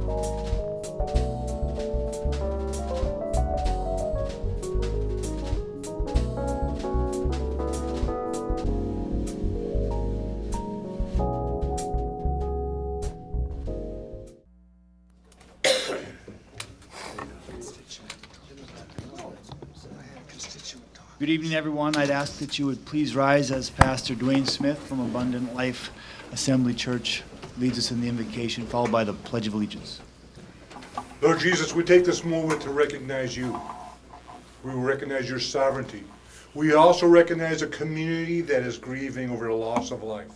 Good evening, everyone. I'd ask that you would please rise as Pastor Dwayne Smith from Abundant Life Assembly Church leads us in the invocation, followed by the Pledge of Allegiance. Lord Jesus, we take this moment to recognize you. We recognize your sovereignty. We also recognize a community that is grieving over the loss of life.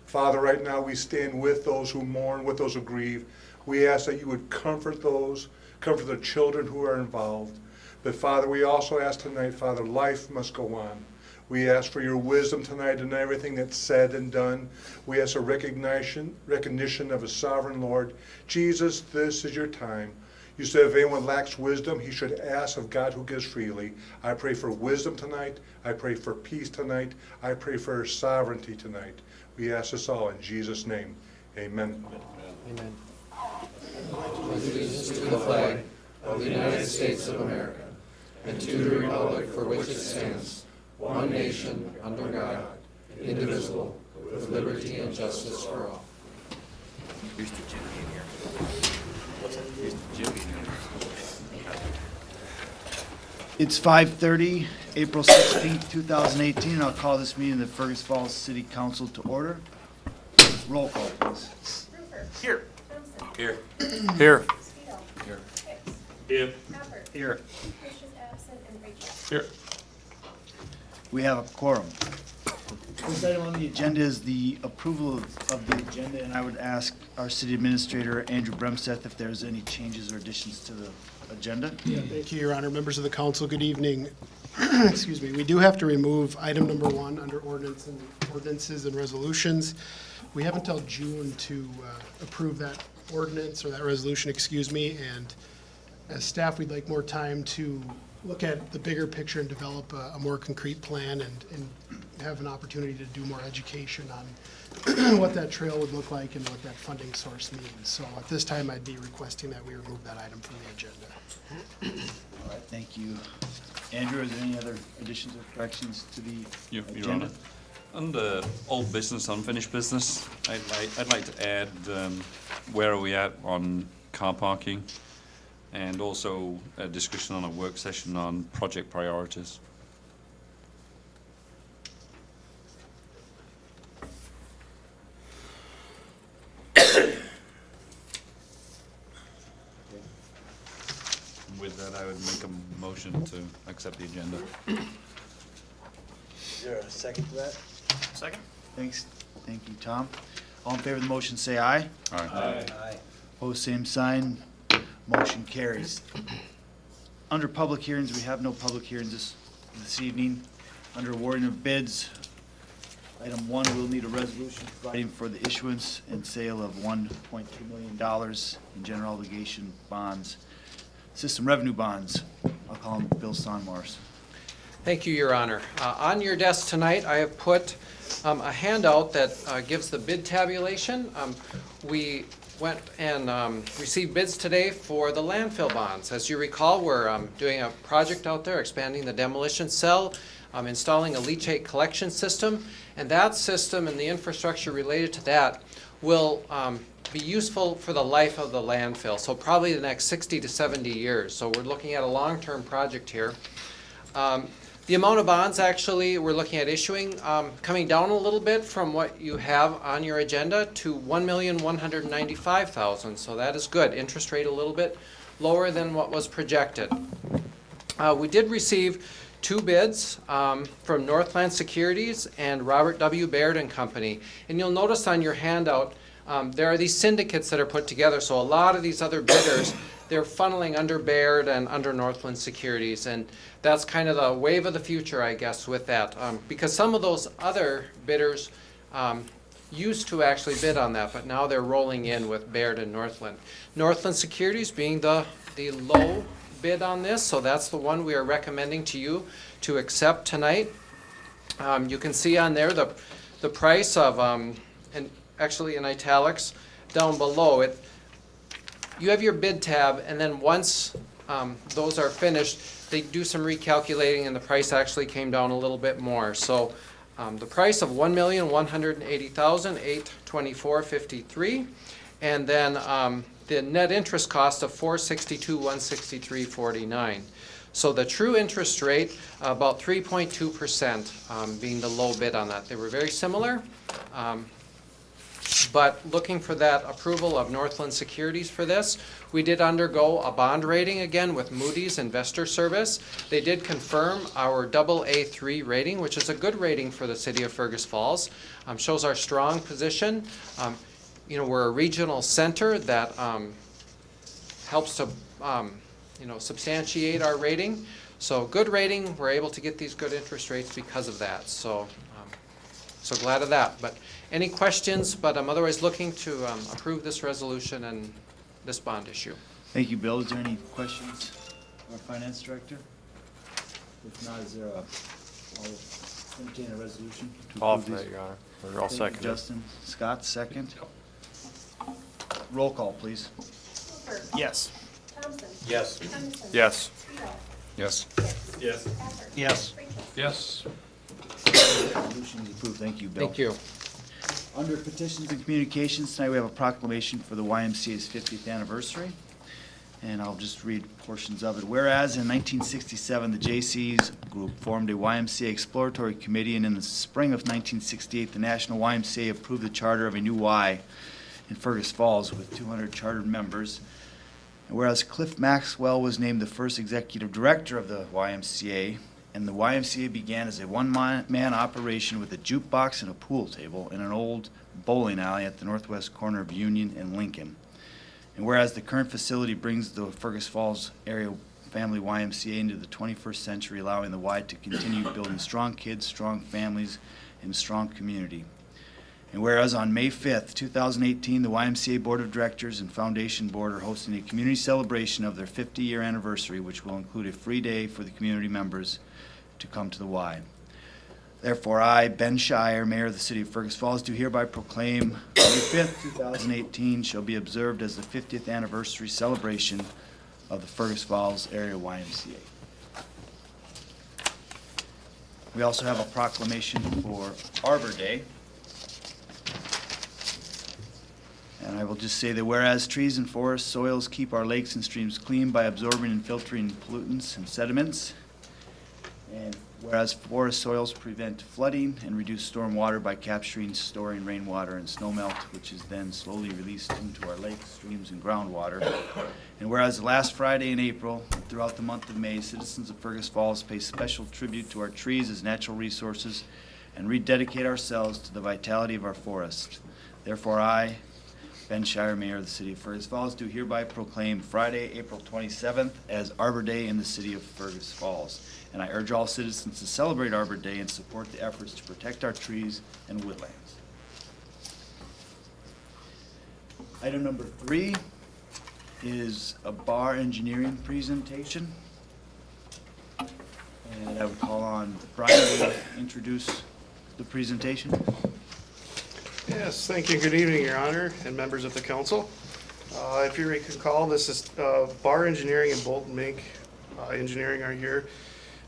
Father, right now we stand with those who mourn, with those who grieve. We ask that you would comfort the children who are involved. But Father, we also ask tonight, Father, life must go on. We ask for your wisdom tonight in everything that's said and done. We ask a recognition of a sovereign Lord. Jesus, this is your time. You said if anyone lacks wisdom, he should ask of God who gives freely. I pray for wisdom tonight. I pray for peace tonight. I pray for sovereignty tonight. We ask this all in Jesus' name. Amen. Amen. Allegiance to the flag of the United States of America and to the republic for which it stands, one nation, under God, indivisible, with liberty and justice for all. Here's the Jimmy in here. What's that? Here's the Jimmy in here. It's 5:30, April 16th, 2018. I'll call this meeting of the Fergus Falls City Council to order. Roll call, please. Here. Here. Here. Here. Here. Here. Christian absent and Rachel. Here. We have a quorum. First item on the agenda is the approval of the agenda, and I would ask our city administrator, Andrew Bremseth, if there's any changes or additions to the agenda. Yeah, thank you, Your Honor. Members of the council, good evening. Excuse me. We do have to remove item number 1 under ordinances and resolutions. We have until June to approve that ordinance or that resolution, excuse me, and as staff, we'd like more time to look at the bigger picture and develop a more concrete plan and have an opportunity to do more education on what that trail would look like and what that funding source means. So at this time, I'd be requesting that we remove that item from the agenda. All right, thank you. Andrew, is there any other additions or corrections to the Your agenda? Honor, under old business, unfinished business, I'd like to add where are we at on car parking, and also a discussion on a work session on project priorities. With that, I would make a motion to accept the agenda. Is there a second to that? Second. Thanks. Thank you, Tom. All in favor of the motion, say aye. All right. Aye. Opposed, same sign. Motion carries. Under public hearings, we have no public hearings this evening. Under awarding of bids, item 1, we'll need a resolution providing for the issuance and sale of $1.2 million in general obligation bonds, system revenue bonds. I'll call him Bill Sonmars. Thank you, Your Honor. On your desk tonight, I have put a handout that gives the bid tabulation. We went and received bids today for the landfill bonds. As you recall, we're doing a project out there, expanding the demolition cell, installing a leachate collection system, and that system and the infrastructure related to that will be useful for the life of the landfill, so probably the next 60 to 70 years. So we're looking at a long-term project here. The amount of bonds actually we're looking at issuing coming down a little bit from what you have on your agenda to $1,195,000. So that is good. Interest rate a little bit lower than what was projected. We did receive 2 bids from Northland Securities and Robert W. Baird and Company. And you'll notice on your handout there are these syndicates that are put together. So a lot of these other bidders, they're funneling under Baird and under Northland Securities, and that's kind of the wave of the future, I guess, with that. Because some of those other bidders used to actually bid on that, but now they're rolling in with Baird and Northland. Northland Securities being the low bid on this, so that's the one we are recommending to you to accept tonight. You can see on there the price of, and actually in italics down below it, you have your bid tab, and then once those are finished, they do some recalculating, and the price actually came down a little bit more. So the price of $1,180,824.53, and then the net interest cost of $462,163.49. So the true interest rate, about 3.2%, being the low bid on that. They were very similar, but looking for that approval of Northland Securities for this. We did undergo a bond rating again with Moody's Investor Service. They did confirm our AA3 rating, which is a good rating for the city of Fergus Falls. Shows our strong position. You know, we're a regional center that helps to substantiate our rating. So good rating, we're able to get these good interest rates because of that. So glad of that. But any questions? But I'm otherwise looking to approve this resolution and this bond issue. Thank you, Bill. Is there any questions of our finance director? If not, is there I'll entertain a resolution to I'll approve offer these. that, Your Honor. Or I'll Thank you, second it. Justin. Scott, second. Roll call, please. Hooper. Yes. Thompson. Yes. Henderson. Yes. Trudell. Yes. Yes. Patrick. Yes. Rachel. Yes. Resolution is approved. Thank you, Bill. Thank you. Under petitions and communications, tonight we have a proclamation for the YMCA's 50th anniversary. And I'll just read portions of it. Whereas in 1967, the J.C.'s group formed a YMCA exploratory committee, and in the spring of 1968, the National YMCA approved the charter of a new Y in Fergus Falls with 200 chartered members. And whereas Cliff Maxwell was named the first executive director of the YMCA, and the YMCA began as a one-man operation with a jukebox and a pool table in an old bowling alley at the northwest corner of Union and Lincoln. And whereas the current facility brings the Fergus Falls area family YMCA into the 21st century, allowing the Y to continue building strong kids, strong families, and a strong community. And whereas on May 5th, 2018, the YMCA Board of Directors and Foundation Board are hosting a community celebration of their 50-year anniversary, which will include a free day for the community members to come to the Y. Therefore, I, Ben Shire, Mayor of the City of Fergus Falls, do hereby proclaim May 5th, 2018 shall be observed as the 50th anniversary celebration of the Fergus Falls Area YMCA. We also have a proclamation for Arbor Day. And I will just say that whereas trees and forest soils keep our lakes and streams clean by absorbing and filtering pollutants and sediments, and whereas forest soils prevent flooding and reduce storm water by capturing, storing rainwater and snowmelt, which is then slowly released into our lakes, streams, and groundwater. And whereas last Friday in April, throughout the month of May, citizens of Fergus Falls pay special tribute to our trees as natural resources and rededicate ourselves to the vitality of our forests. Therefore, I, Ben Shire, Mayor of the City of Fergus Falls, do hereby proclaim Friday, April 27th as Arbor Day in the City of Fergus Falls. And I urge all citizens to celebrate Arbor Day and support the efforts to protect our trees and woodlands. Item number 3 is a bar engineering presentation. And I would call on Brian to introduce the presentation. Yes, thank you. Good evening, Your Honor, and members of the council. If you recall, this is Bar Engineering and Bolton Mink Engineering are here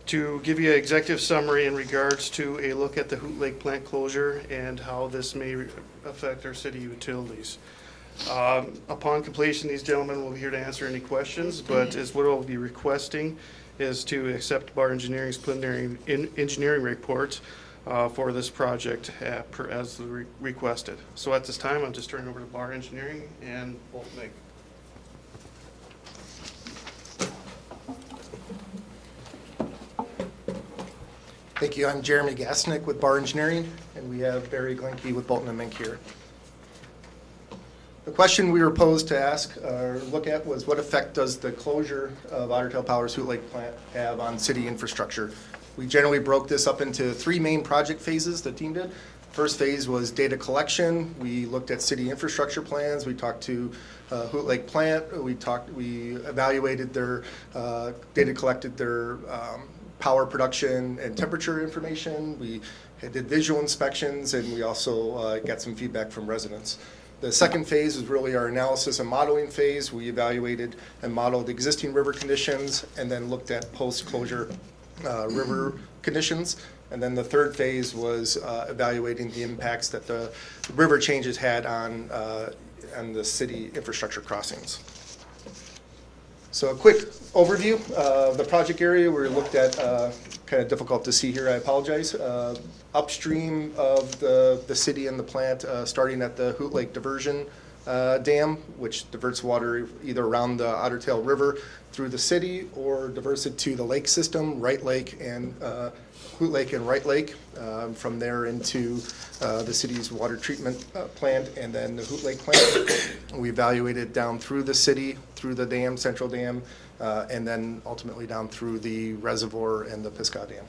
to give you an executive summary in regards to a look at the Hoot Lake plant closure and how this may affect our city utilities. Upon completion, these gentlemen will be here to answer any questions, but as what I'll be requesting is to accept Bar Engineering's preliminary engineering report for this project as requested. So at this time, I'm just turning over to Bar Engineering and Bolton Mink. Thank you. I'm Jeremy Gasnick with Bar Engineering, and we have Barry Glinke with Bolton & Mink here. The question we were posed to ask or look at was what effect does the closure of Otter Tail Power's Hoot Lake plant have on city infrastructure? We generally broke this up into 3 main project phases, the team did. First phase was data collection. We looked at city infrastructure plans. We talked to Hoot Lake plant. We evaluated their data, collected their power production and temperature information. We did visual inspections, and we also got some feedback from residents. The second phase is really our analysis and modeling phase. We evaluated and modeled existing river conditions and then looked at post-closure river conditions. And then the third phase was evaluating the impacts that the river changes had on the city infrastructure crossings. So a quick overview of the project area. We looked at, kind of difficult to see here, I apologize. Upstream of the city and the plant, starting at the Hoot Lake Diversion Dam, which diverts water either around the Otter Tail River through the city or diverts it to the lake system, Right Lake and Hoot Lake and Right Lake, from there into the city's water treatment plant and then the Hoot Lake plant. We evaluated down through the city, through the dam, Central Dam, and then ultimately down through the reservoir and the Piscah Dam.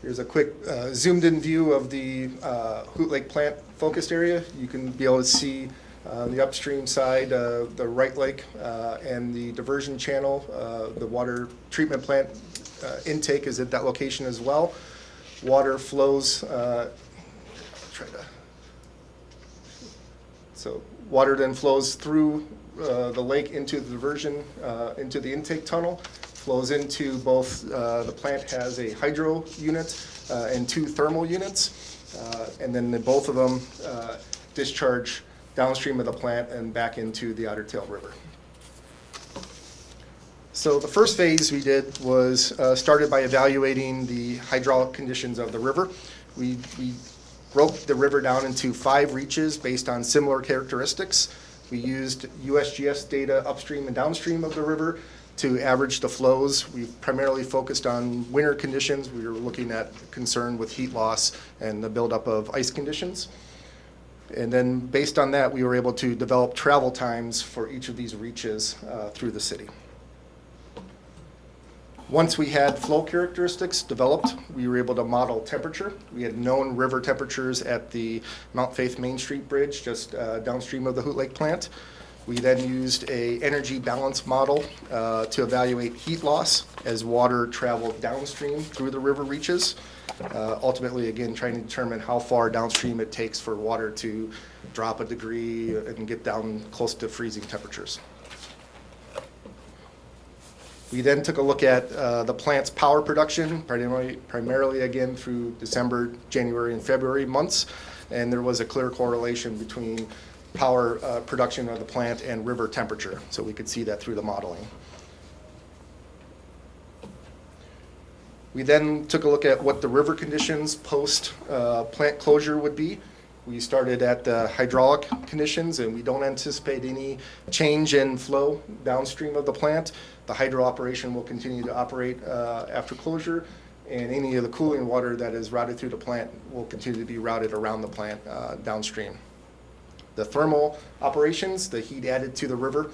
Here's a quick zoomed in view of the Hoot Lake plant focused area. You can be able to see the upstream side, the Right Lake and the diversion channel. The water treatment plant intake is at that location as well. Water flows, so water then flows through the lake into the diversion, into the intake tunnel, flows into both, the plant has a hydro unit and 2 thermal units, and then both of them discharge downstream of the plant and back into the Otter Tail River. So the first phase we did was started by evaluating the hydraulic conditions of the river. We broke the river down into 5 reaches based on similar characteristics. We used USGS data upstream and downstream of the river to average the flows. We primarily focused on winter conditions. We were looking at concern with heat loss and the buildup of ice conditions. And then based on that, we were able to develop travel times for each of these reaches through the city. Once we had flow characteristics developed, we were able to model temperature. We had known river temperatures at the Mount Faith Main Street Bridge, just downstream of the Hoot Lake plant. We then used a energy balance model to evaluate heat loss as water traveled downstream through the river reaches. Ultimately, again, trying to determine how far downstream it takes for water to drop a degree and get down close to freezing temperatures. We then took a look at the plant's power production, primarily again through December, January, and February months, and there was a clear correlation between power production of the plant and river temperature, so we could see that through the modeling. We then took a look at what the river conditions post plant closure would be. We started at the hydraulic conditions, and we don't anticipate any change in flow downstream of the plant. The hydro operation will continue to operate after closure, and any of the cooling water that is routed through the plant will continue to be routed around the plant downstream. The thermal operations, the heat added to the river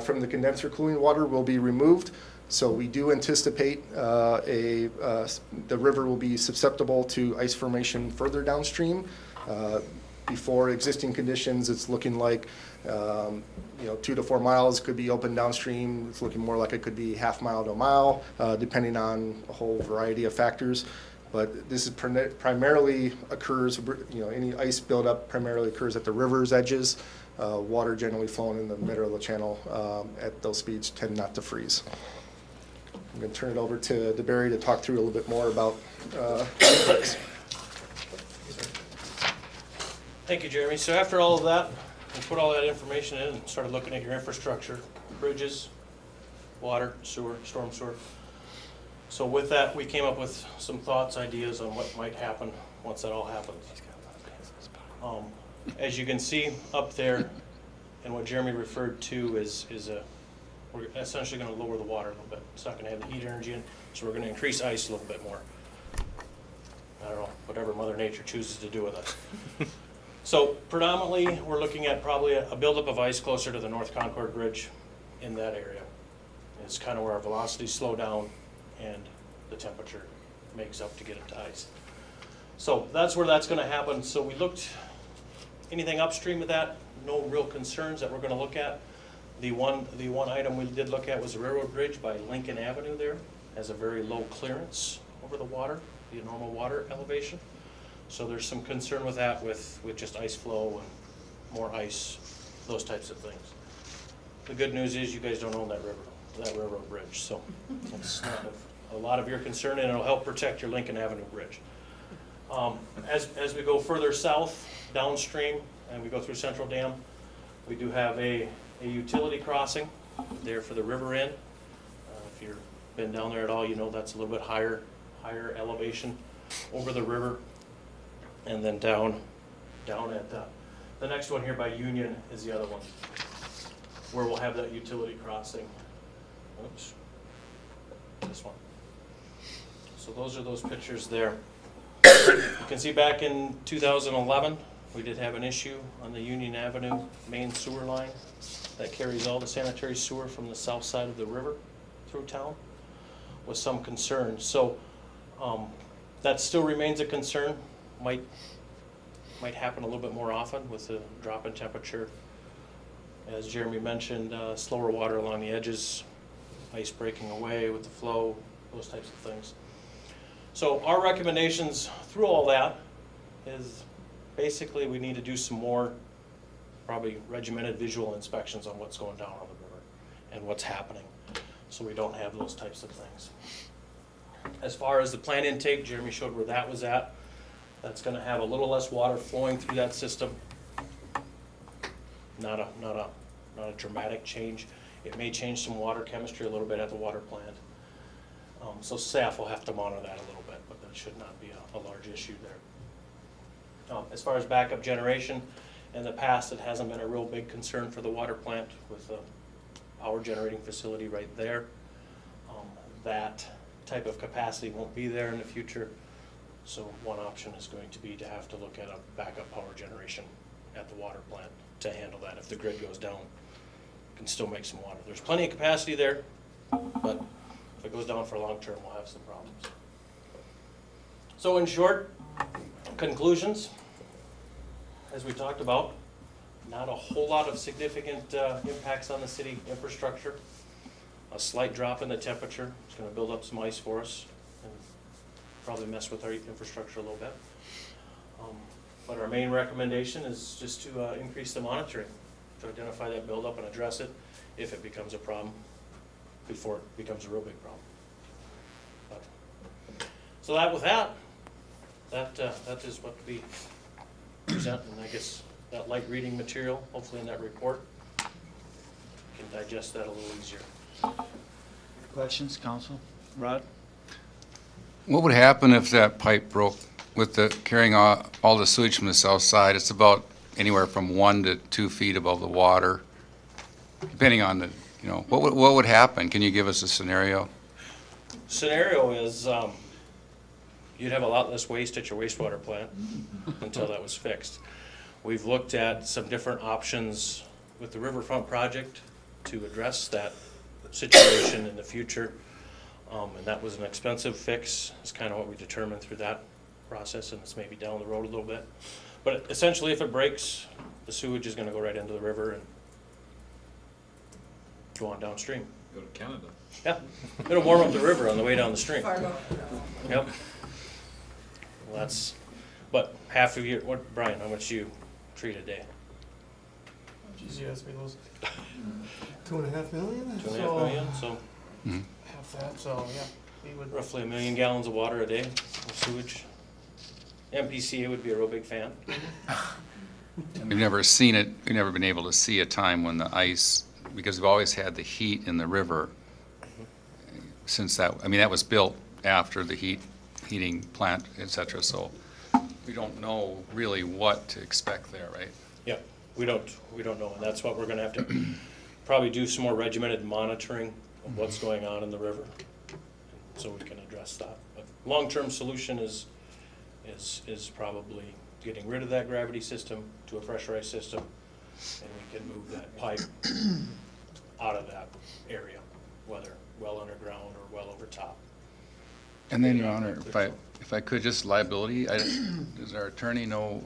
from the condenser cooling water, will be removed. So we do anticipate the river will be susceptible to ice formation further downstream. Before existing conditions, it's looking like 2 to 4 miles could be open downstream. It's looking more like it could be half mile to a mile, depending on a whole variety of factors. But this is primarily occurs, any ice buildup primarily occurs at the river's edges. Water generally flowing in the middle of the channel at those speeds tend not to freeze. I'm going to turn it over to DeBerry to talk through a little bit more about impacts. Thank you, Jeremy. So after all of that, we put all that information in and started looking at your infrastructure, bridges, water, sewer, storm sewer. So with that, we came up with some thoughts, ideas on what might happen once that all happens. As you can see up there, and what Jeremy referred to we're essentially going to lower the water a little bit. It's not going to have the heat energy in, so we're going to increase ice a little bit more. I don't know, whatever Mother Nature chooses to do with us. So predominantly, we're looking at probably a buildup of ice closer to the North Concord Bridge in that area. It's kind of where our velocities slow down and the temperature makes up to get it to ice. So that's where that's going to happen. So we looked, anything upstream of that, no real concerns that we're going to look at. The one item we did look at was the railroad bridge by Lincoln Avenue there. Has a very low clearance over the water, the normal water elevation. So there's some concern with that, with just ice flow and more ice, those types of things. The good news is you guys don't own that railroad bridge, so it's not a lot of your concern, and it'll help protect your Lincoln Avenue Bridge. As we go further south, downstream, and we go through Central Dam, we do have a utility crossing there for the river end. If you've been down there at all, you know that's a little bit higher elevation over the river. And then down at the next one here by Union is the other one, where we'll have that utility crossing. Oops, this one. So those are those pictures there. You can see back in 2011, we did have an issue on the Union Avenue main sewer line that carries all the sanitary sewer from the south side of the river through town, with some concern. So that still remains a concern. Might happen a little bit more often with the drop in temperature. As Jeremy mentioned, slower water along the edges, ice breaking away with the flow, those types of things. So our recommendations through all that is basically we need to do some more probably regimented visual inspections on what's going down on the river and what's happening, so we don't have those types of things. As far as the plant intake, Jeremy showed where that was at. That's going to have a little less water flowing through that system. Not a dramatic change. It may change some water chemistry a little bit at the water plant. So staff will have to monitor that a little bit, but that should not be a large issue there. As far as backup generation, in the past it hasn't been a real big concern for the water plant with a power generating facility right there. That type of capacity won't be there in the future. So one option is going to be to have to look at a backup power generation at the water plant to handle that. If the grid goes down, you can still make some water. There's plenty of capacity there, but if it goes down for long term, we'll have some problems. So in short, conclusions, as we talked about, not a whole lot of significant impacts on the city infrastructure. A slight drop in the temperature is going to build up some ice for us and probably mess with our infrastructure a little bit. But our main recommendation is just to increase the monitoring, to identify that buildup and address it if it becomes a problem before it becomes a real big problem. So that is what we present, and I guess that light reading material, hopefully in that report, can digest that a little easier. Questions, council? Rod? What would happen if that pipe broke with the carrying all the sewage from the south side? It's about anywhere from 1 to 2 feet above the water, depending on the, what would happen? Can you give us a scenario? Scenario is you'd have a lot less waste at your wastewater plant until that was fixed. We've looked at some different options with the Riverfront project to address that situation in the future. And that was an expensive fix. It's kind of what we determined through that process, and it's maybe down the road a little bit. But essentially, if it breaks, the sewage is going to go right into the river and go on downstream. Go to Canada. Yeah, it'll warm up the river on the way down the stream. Yep. Well, but half of your, Brian, how much you treat a day? Geez, you asked me those. 2.5 million? 2.5 million, so Half that, so yeah. We would roughly 1 million gallons of water a day of sewage. MPCA would be a real big fan. We've never seen it, we've never been able to see a time when the ice, because we've always had the heat in the river since that was built after the heating plant, et cetera, so we don't know really what to expect there, right? Yeah, we don't know, and that's what we're gonna have to probably do some more regimented monitoring of what's going on in the river, so we can address that. But long-term solution is probably getting rid of that gravity system to a pressurized system, and we can move that pipe out of that area, whether well underground or well over top. And then, Your Honor, if I could, just liability, does our attorney know,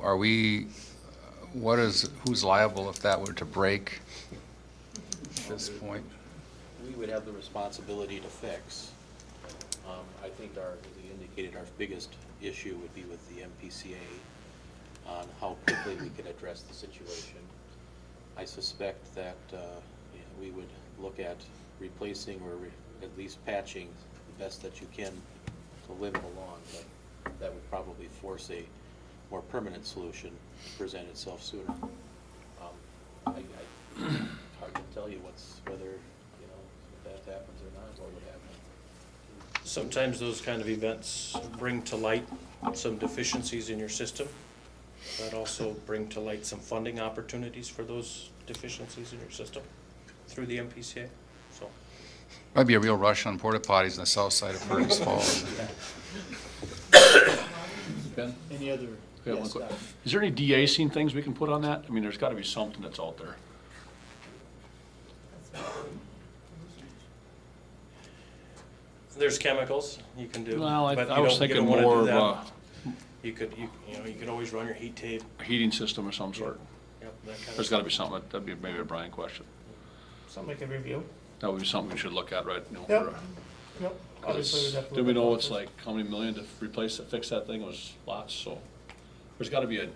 who's liable if that were to break at this point? We would have the responsibility to fix. I think the indicated, our biggest issue would be with the MPCA on how quickly we could address the situation. I suspect that we would look at replacing or at least patching the best that you can to limp along, but that would probably force a more permanent solution to present itself sooner. It's hard to tell you whether, if that happens or not, what would happen. Sometimes those kind of events bring to light some deficiencies in your system, but also bring to light some funding opportunities for those deficiencies in your system through the MPCA, so. Might be a real rush on porta potties on the south side of Fergus Falls. Ben? Any other? Yeah, one Yes, quick. Doc. Is there any de-icing things we can put on that? I mean, there's gotta be something that's out there. There's chemicals you can do. Well, but I you was don't- you thinking don't wanna more do of that. a You could always run your heat tape. heating system of some sort. Yep, that kind of There's gotta be something, that'd be maybe a Brian question. Something I could review. That would be something we should look at, right? Yep. For, Yep. Obviously, we'd have to do look we at know both it's first. like, how many million to replace it, fix that thing? It was lots, so. There's gotta be a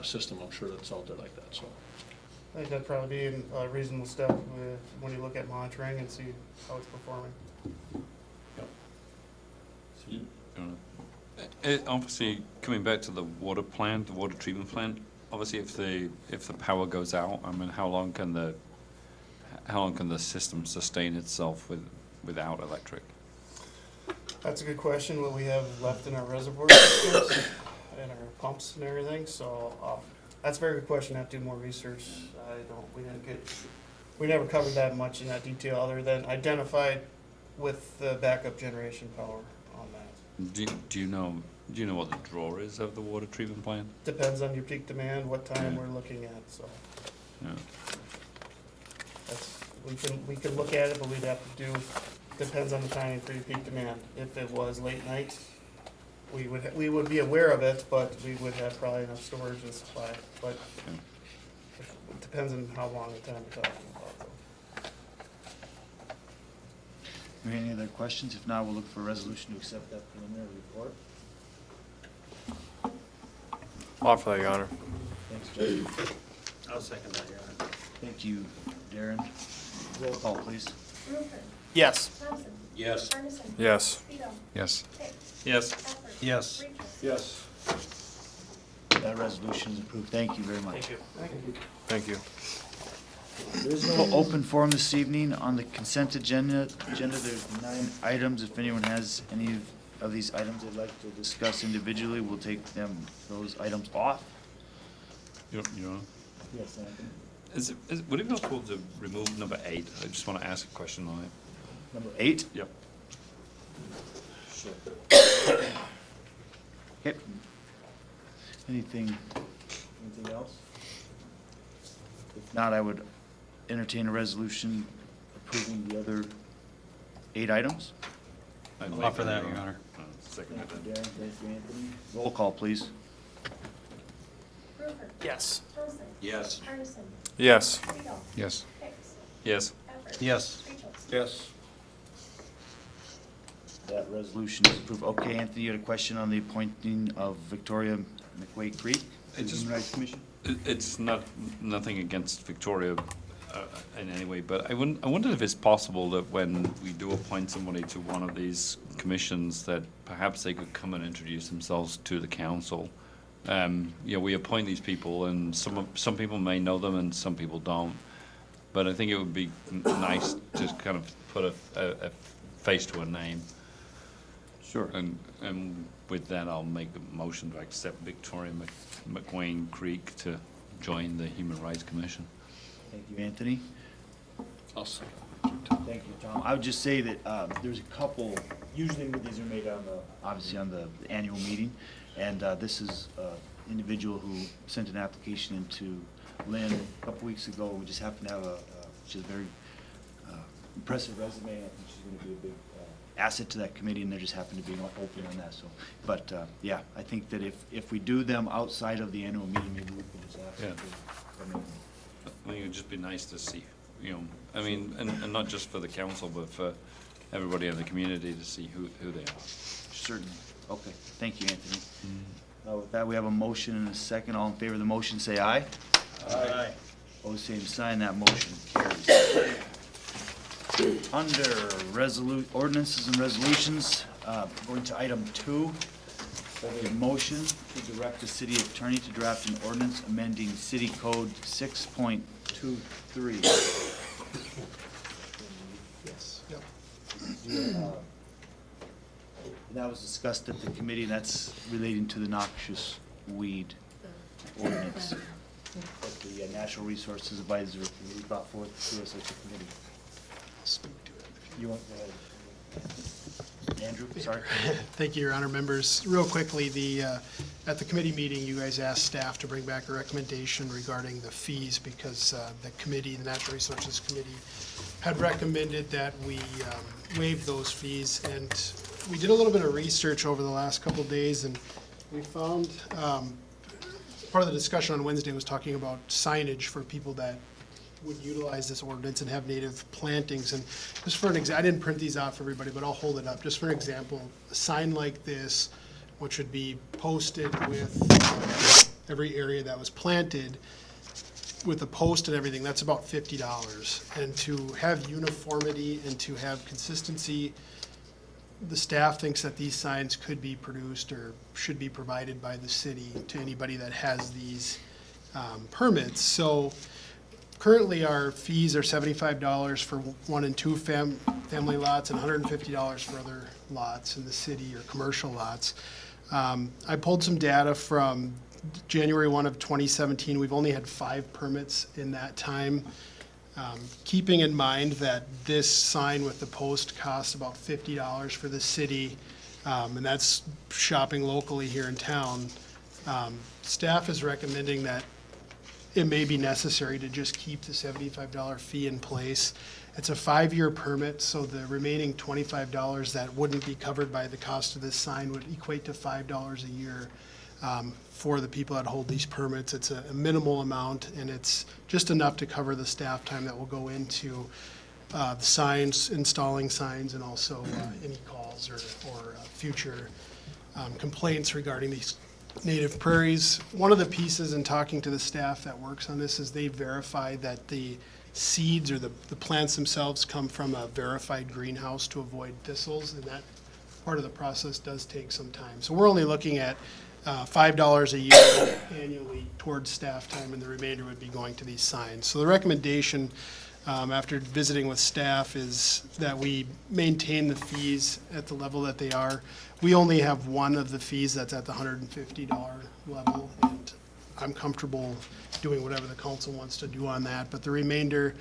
system, I'm sure, that's out there like that, so. I think that'd probably be a reasonable step when you look at monitoring and see how it's performing. Obviously, coming back to the water plant, the water treatment plant, obviously if the power goes out, I mean, how long can the system sustain itself without electric? That's a good question, what we have left in our reservoir systems and our pumps and everything, so, that's a very good question, I have to do more research. We never covered that much in that detail, other than identified with the backup generation power on that. Do you know what the draw is of the water treatment plant? Depends on your peak demand, what time we're looking at, so. Yeah. That's, we can look at it, but we'd have to do, depends on the timing for your peak demand. If it was late night, we would be aware of it, but we would have probably enough storage and supply, but it depends on how long the time we're talking about, though. Any other questions? If not, we'll look for a resolution to accept that preliminary report. Offer that, Your Honor. Thanks, Judge. I'll second that, Your Honor. Thank you, Darren. Roll call, please. Rupert. Yes. Thompson. Yes. Ferguson. Yes. Vito. Yes. Hicks. Yes. Effort. Yes. Rachel. Yes. That resolution is approved. Thank you very much. Thank you. Thank you. There is no open forum this evening. On the consent agenda, there's 9 items. If anyone has any of these items they'd like to discuss individually, we'll take those items off. Your Honor? Yes, Anthony. Would it be possible to remove number 8? I just want to ask a question on it. Number 8? Yep. Okay. Anything else? If not, I would entertain a resolution approving the other 8 items. I'd I'll like offer that, to, Your Honor. Second Thank it. you, Darren. Thank you, Anthony. Roll call, please. Rupert. Yes. Thompson. Yes. Ferguson. Yes. Vito. Yes. Hicks. Yes. Effort. Yes. Rachel. Yes. That resolution is approved. Okay, Anthony, you had a question on the appointing of Victoria McWay Creek to the Human Rights Commission? It's nothing against Victoria in any way, but I wondered if it's possible that when we do appoint somebody to one of these commissions, that perhaps they could come and introduce themselves to the council. We appoint these people, and some people may know them and some people don't. But I think it would be nice to kind of put a face to a name. Sure. And with that, I'll make a motion to accept Victoria McWayne Creek to join the Human Rights Commission. Thank you, Anthony. I'll second. Thank you, Tom. I would just say that there's a couple, usually these are made obviously on the annual meeting, and this is an individual who sent an application into Lynn a couple weeks ago. We just happen to have she's a very impressive resume. I think she's going to be a big asset to that committee, and there just happened to be an opening on that. So, but yeah, I think that if we do them outside of the annual meeting, maybe we could just ask them to come in. I think it would just be nice to see, and not just for the council, but for everybody in the community to see who they are. Certainly. Okay, thank you, Anthony. With that, we have a motion and a second. All in favor of the motion, say aye. Aye. Opposed, same sign. That motion carries. Under ordinances and resolutions, going to item 2, a motion to direct the city attorney to draft an ordinance amending city code 6.23. Yes. Yep. That was discussed at the committee, and that's relating to the noxious weed ordinance that the Natural Resources Advisory Committee brought forth to us at the committee. Speak to it. You want, go ahead. Andrew, sorry. Thank you, Your Honor. Members, real quickly, at the committee meeting, you guys asked staff to bring back a recommendation regarding the fees because the committee, the Natural Resources Committee, had recommended that we waive those fees. And we did a little bit of research over the last couple of days, and we found, part of the discussion on Wednesday was talking about signage for people that would utilize this ordinance and have native plantings. And just for an example, I didn't print these out for everybody, but I'll hold it up. Just for an example, a sign like this, which would be posted with every area that was planted, with the post and everything, that's about $50. And to have uniformity and to have consistency, the staff thinks that these signs could be produced or should be provided by the city to anybody that has these permits. So currently, our fees are $75 for 1 and 2 family lots and $150 for other lots in the city or commercial lots. I pulled some data from January 1 of 2017. We've only had 5 permits in that time. Keeping in mind that this sign with the post costs about $50 for the city, and that's shopping locally here in town, staff is recommending that it may be necessary to just keep the $75 fee in place. It's a 5-year permit, so the remaining $25 that wouldn't be covered by the cost of this sign would equate to $5 a year for the people that hold these permits. It's a minimal amount, and it's just enough to cover the staff time that will go into the signs, installing signs, and also any calls or future complaints regarding these native prairies. One of the pieces in talking to the staff that works on this is they verify that the seeds or the plants themselves come from a verified greenhouse to avoid thistles, and that part of the process does take some time. So we're only looking at $5 a year annually towards staff time, and the remainder would be going to these signs. So the recommendation after visiting with staff is that we maintain the fees at the level that they are. We only have one of the fees that's at the $150 level, and I'm comfortable doing whatever the council wants to do on that. But the remainder,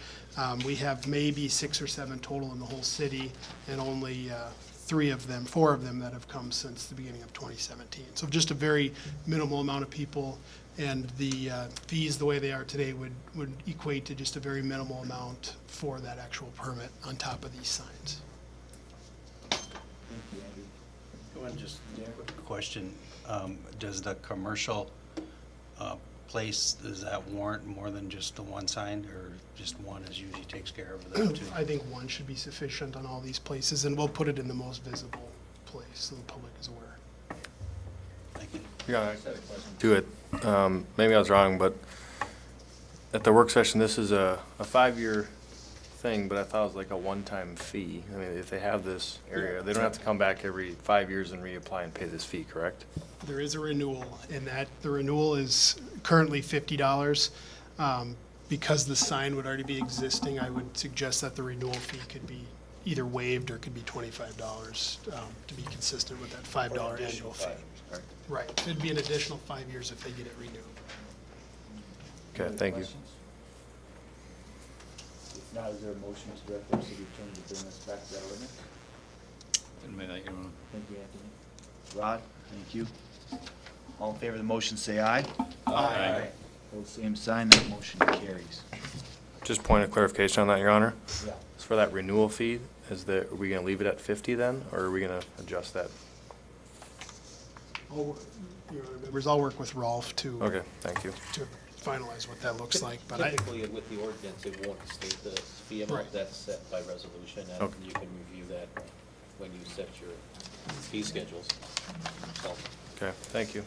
we have maybe 6 or 7 total in the whole city, and only 4 of them that have come since the beginning of 2017. So just a very minimal amount of people, and the fees, the way they are today, would equate to just a very minimal amount for that actual permit on top of these signs. Just a quick question. Does the commercial place, does that warrant more than just the one sign, or just one is usually takes care of the two? I think one should be sufficient on all these places, and we'll put it in the most visible place so the public is aware. Thank you. Yeah, do it. Maybe I was wrong, but at the work session, this is a 5-year thing, but I thought it was like a one-time fee. I mean, if they have this area, they don't have to come back every 5 years and reapply and pay this fee, correct? There is a renewal, and the renewal is currently $50. Because the sign would already be existing, I would suggest that the renewal fee could be either waived or could be $25 to be consistent with that $5 annual fee. Right, it'd be an additional 5 years if they get it renewed. Okay, thank you. If not, is there a motion to direct our city attorney to bring us back to that ordinance? Didn't make that, you know. Thank you, Anthony. Rod, thank you. All in favor of the motion, say aye. Aye. Opposed, same sign. That motion carries. Just point of clarification on that, Your Honor. Yeah. As for that renewal fee, are we gonna leave it at 50 then, or are we gonna adjust that? Members, I'll work with Rolf to Okay, thank you. finalize what that looks like, but I, Typically, with the ordinance, it won't state the fee amount. Right. That's set by resolution, and Okay. you can review that when you set your fee schedules. So, Okay, thank you.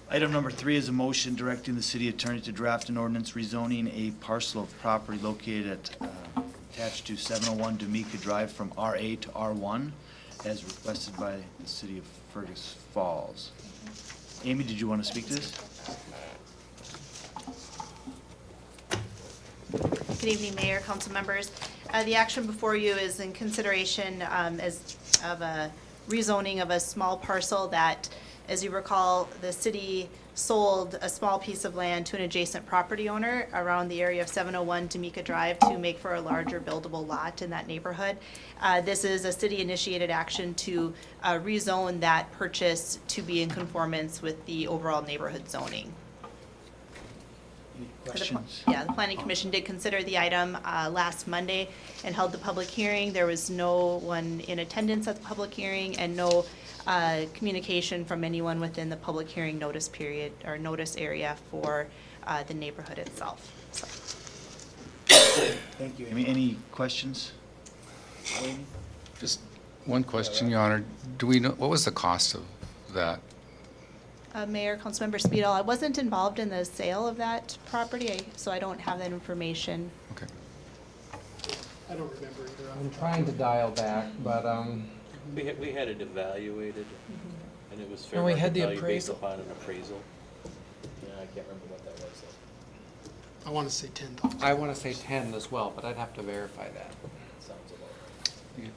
Item number 3 is a motion directing the city attorney to draft an ordinance rezoning a parcel of property located at, attached to 701 D'Amica Drive from RA to R1, as requested by the city of Fergus Falls. Amy, did you want to speak to this? Good evening, Mayor, council members. The action before you is in consideration as of a rezoning of a small parcel that, as you recall, the city sold a small piece of land to an adjacent property owner around the area of 701 D'Amica Drive to make for a larger buildable lot in that neighborhood. This is a city-initiated action to rezone that purchase to be in conformance with the overall neighborhood zoning. Any The questions? Yeah, the planning commission did consider the item last Monday and held the public hearing. There was no one in attendance at the public hearing and no communication from anyone within the public hearing notice period or notice area for the neighborhood itself. So, Thank you, Amy. Any questions? Amy? Just one question, Your Honor. Do we know, what was the cost of that? Mayor, Councilmember Speedall, I wasn't involved in the sale of that property, so I don't have that information. Okay. I don't remember either. I'm trying to dial back, but, we had it evaluated, and it was fair And we market had the value based appraisal. upon an appraisal. Yeah, I can't remember what that was, though. I want to say 10,000. I want to say 10 as well, but I'd have to verify that. Sounds about right.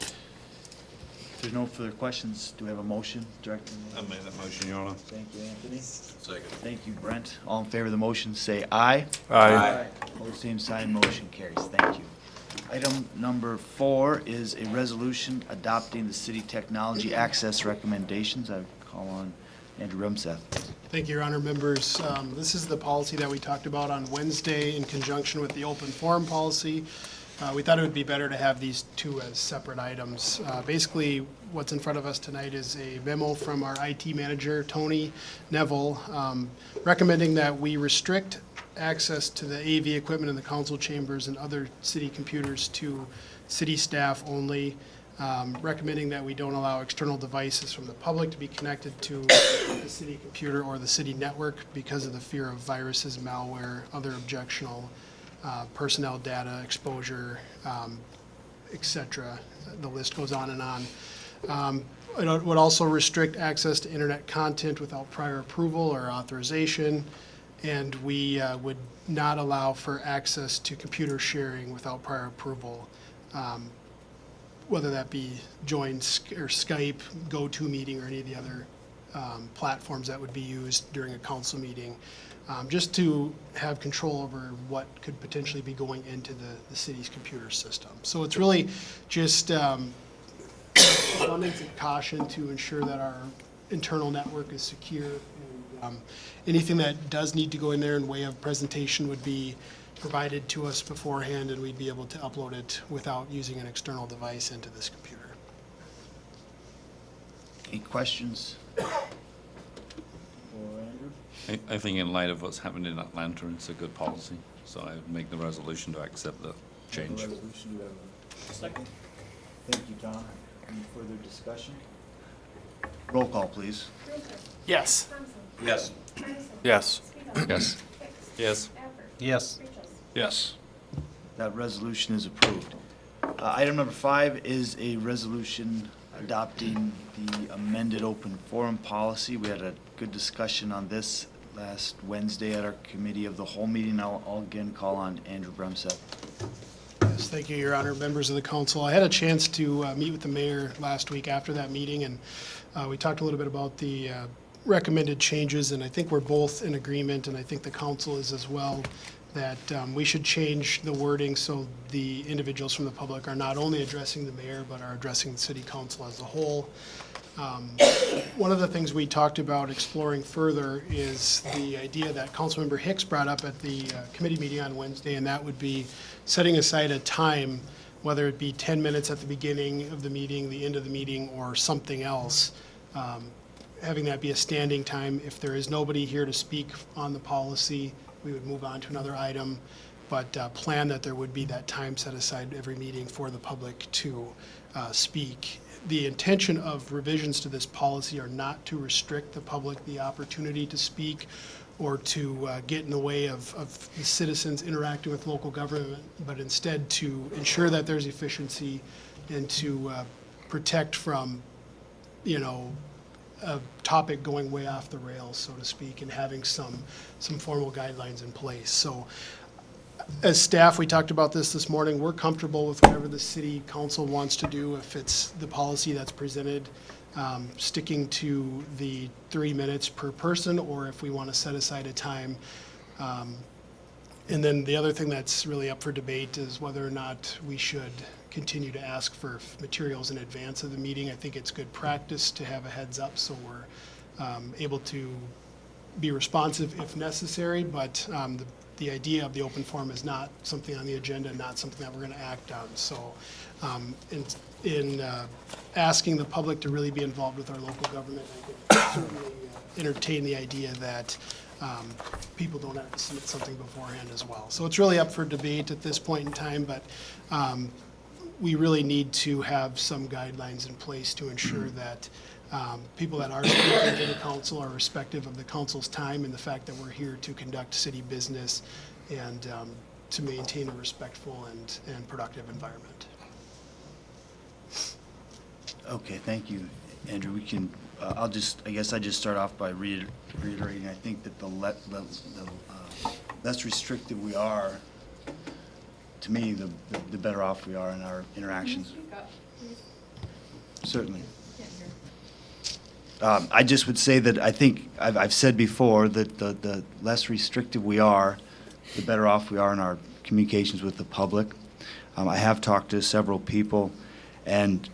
If there's no further questions, do we have a motion directing? I made that motion, Your Honor. Thank you, Anthony. Second. Thank you, Brent. All in favor of the motion, say aye. Aye. Opposed, same sign, motion carries. Thank you. Item number 4 is a resolution adopting the city technology access recommendations. I call on Andrew Rumseth. Thank you, Your Honor, members. This is the policy that we talked about on Wednesday in conjunction with the open forum policy. We thought it would be better to have these two as separate items. Basically, what's in front of us tonight is a memo from our IT manager, Tony Neville, recommending that we restrict access to the AV equipment in the council chambers and other city computers to city staff only, recommending that we don't allow external devices from the public to be connected to the city computer or the city network because of the fear of viruses, malware, other objectionable personnel data exposure, et cetera. The list goes on and on. It would also restrict access to internet content without prior approval or authorization, and we would not allow for access to computer sharing without prior approval, whether that be join or Skype, GoToMeeting, or any of the other platforms that would be used during a council meeting. Just to have control over what could potentially be going into the city's computer system. So it's really just abundance of caution to ensure that our internal network is secure. And, anything that does need to go in there in way of presentation would be provided to us beforehand, and we'd be able to upload it without using an external device into this computer. Any questions? I think in light of what's happened in Atlanta, it's a good policy, so I would make the resolution to accept the change. Resolution, do we have a second? Thank you, Tom. Any further discussion? Roll call, please. Yes. Yes. Yes. Yes. Yes. Yes. Yes. That resolution is approved. Item number 5 is a resolution adopting the amended open forum policy. We had a good discussion on this last Wednesday at our committee of the whole meeting. I'll again call on Andrew Brumseth. Yes, thank you, Your Honor, members of the council. I had a chance to meet with the mayor last week after that meeting, and we talked a little bit about the recommended changes, and I think we're both in agreement, and I think the council is as well, that we should change the wording so the individuals from the public are not only addressing the mayor, but are addressing the city council as a whole. One of the things we talked about exploring further is the idea that Councilmember Hicks brought up at the committee meeting on Wednesday, and that would be setting aside a time, whether it be 10 minutes at the beginning of the meeting, the end of the meeting, or something else, having that be a standing time. If there is nobody here to speak on the policy, we would move on to another item, but plan that there would be that time set aside every meeting for the public to speak. The intention of revisions to this policy are not to restrict the public the opportunity to speak or to get in the way of the citizens interacting with local government, but instead to ensure that there's efficiency and to protect from, you know, a topic going way off the rails, so to speak, and having some formal guidelines in place. So as staff, we talked about this morning. We're comfortable with whatever the city council wants to do, if it's the policy that's presented, sticking to the 3 minutes per person, or if we want to set aside a time. And then the other thing that's really up for debate is whether or not we should continue to ask for materials in advance of the meeting. I think it's good practice to have a heads up so we're able to be responsive if necessary, but the idea of the open forum is not something on the agenda, not something that we're going to act on. So in asking the public to really be involved with our local government, I can certainly entertain the idea that people don't have to submit something beforehand as well. So it's really up for debate at this point in time, but we really need to have some guidelines in place to ensure that people that are speaking to the council are respective of the council's time and the fact that we're here to conduct city business and to maintain a respectful and productive environment. Okay, thank you, Andrew. We can, I guess I just start off by reiterating, I think that the less restrictive we are, to me, the better off we are in our interactions. Certainly. I just would say that I think I've said before that the less restrictive we are, the better off we are in our communications with the public. I have talked to several people, and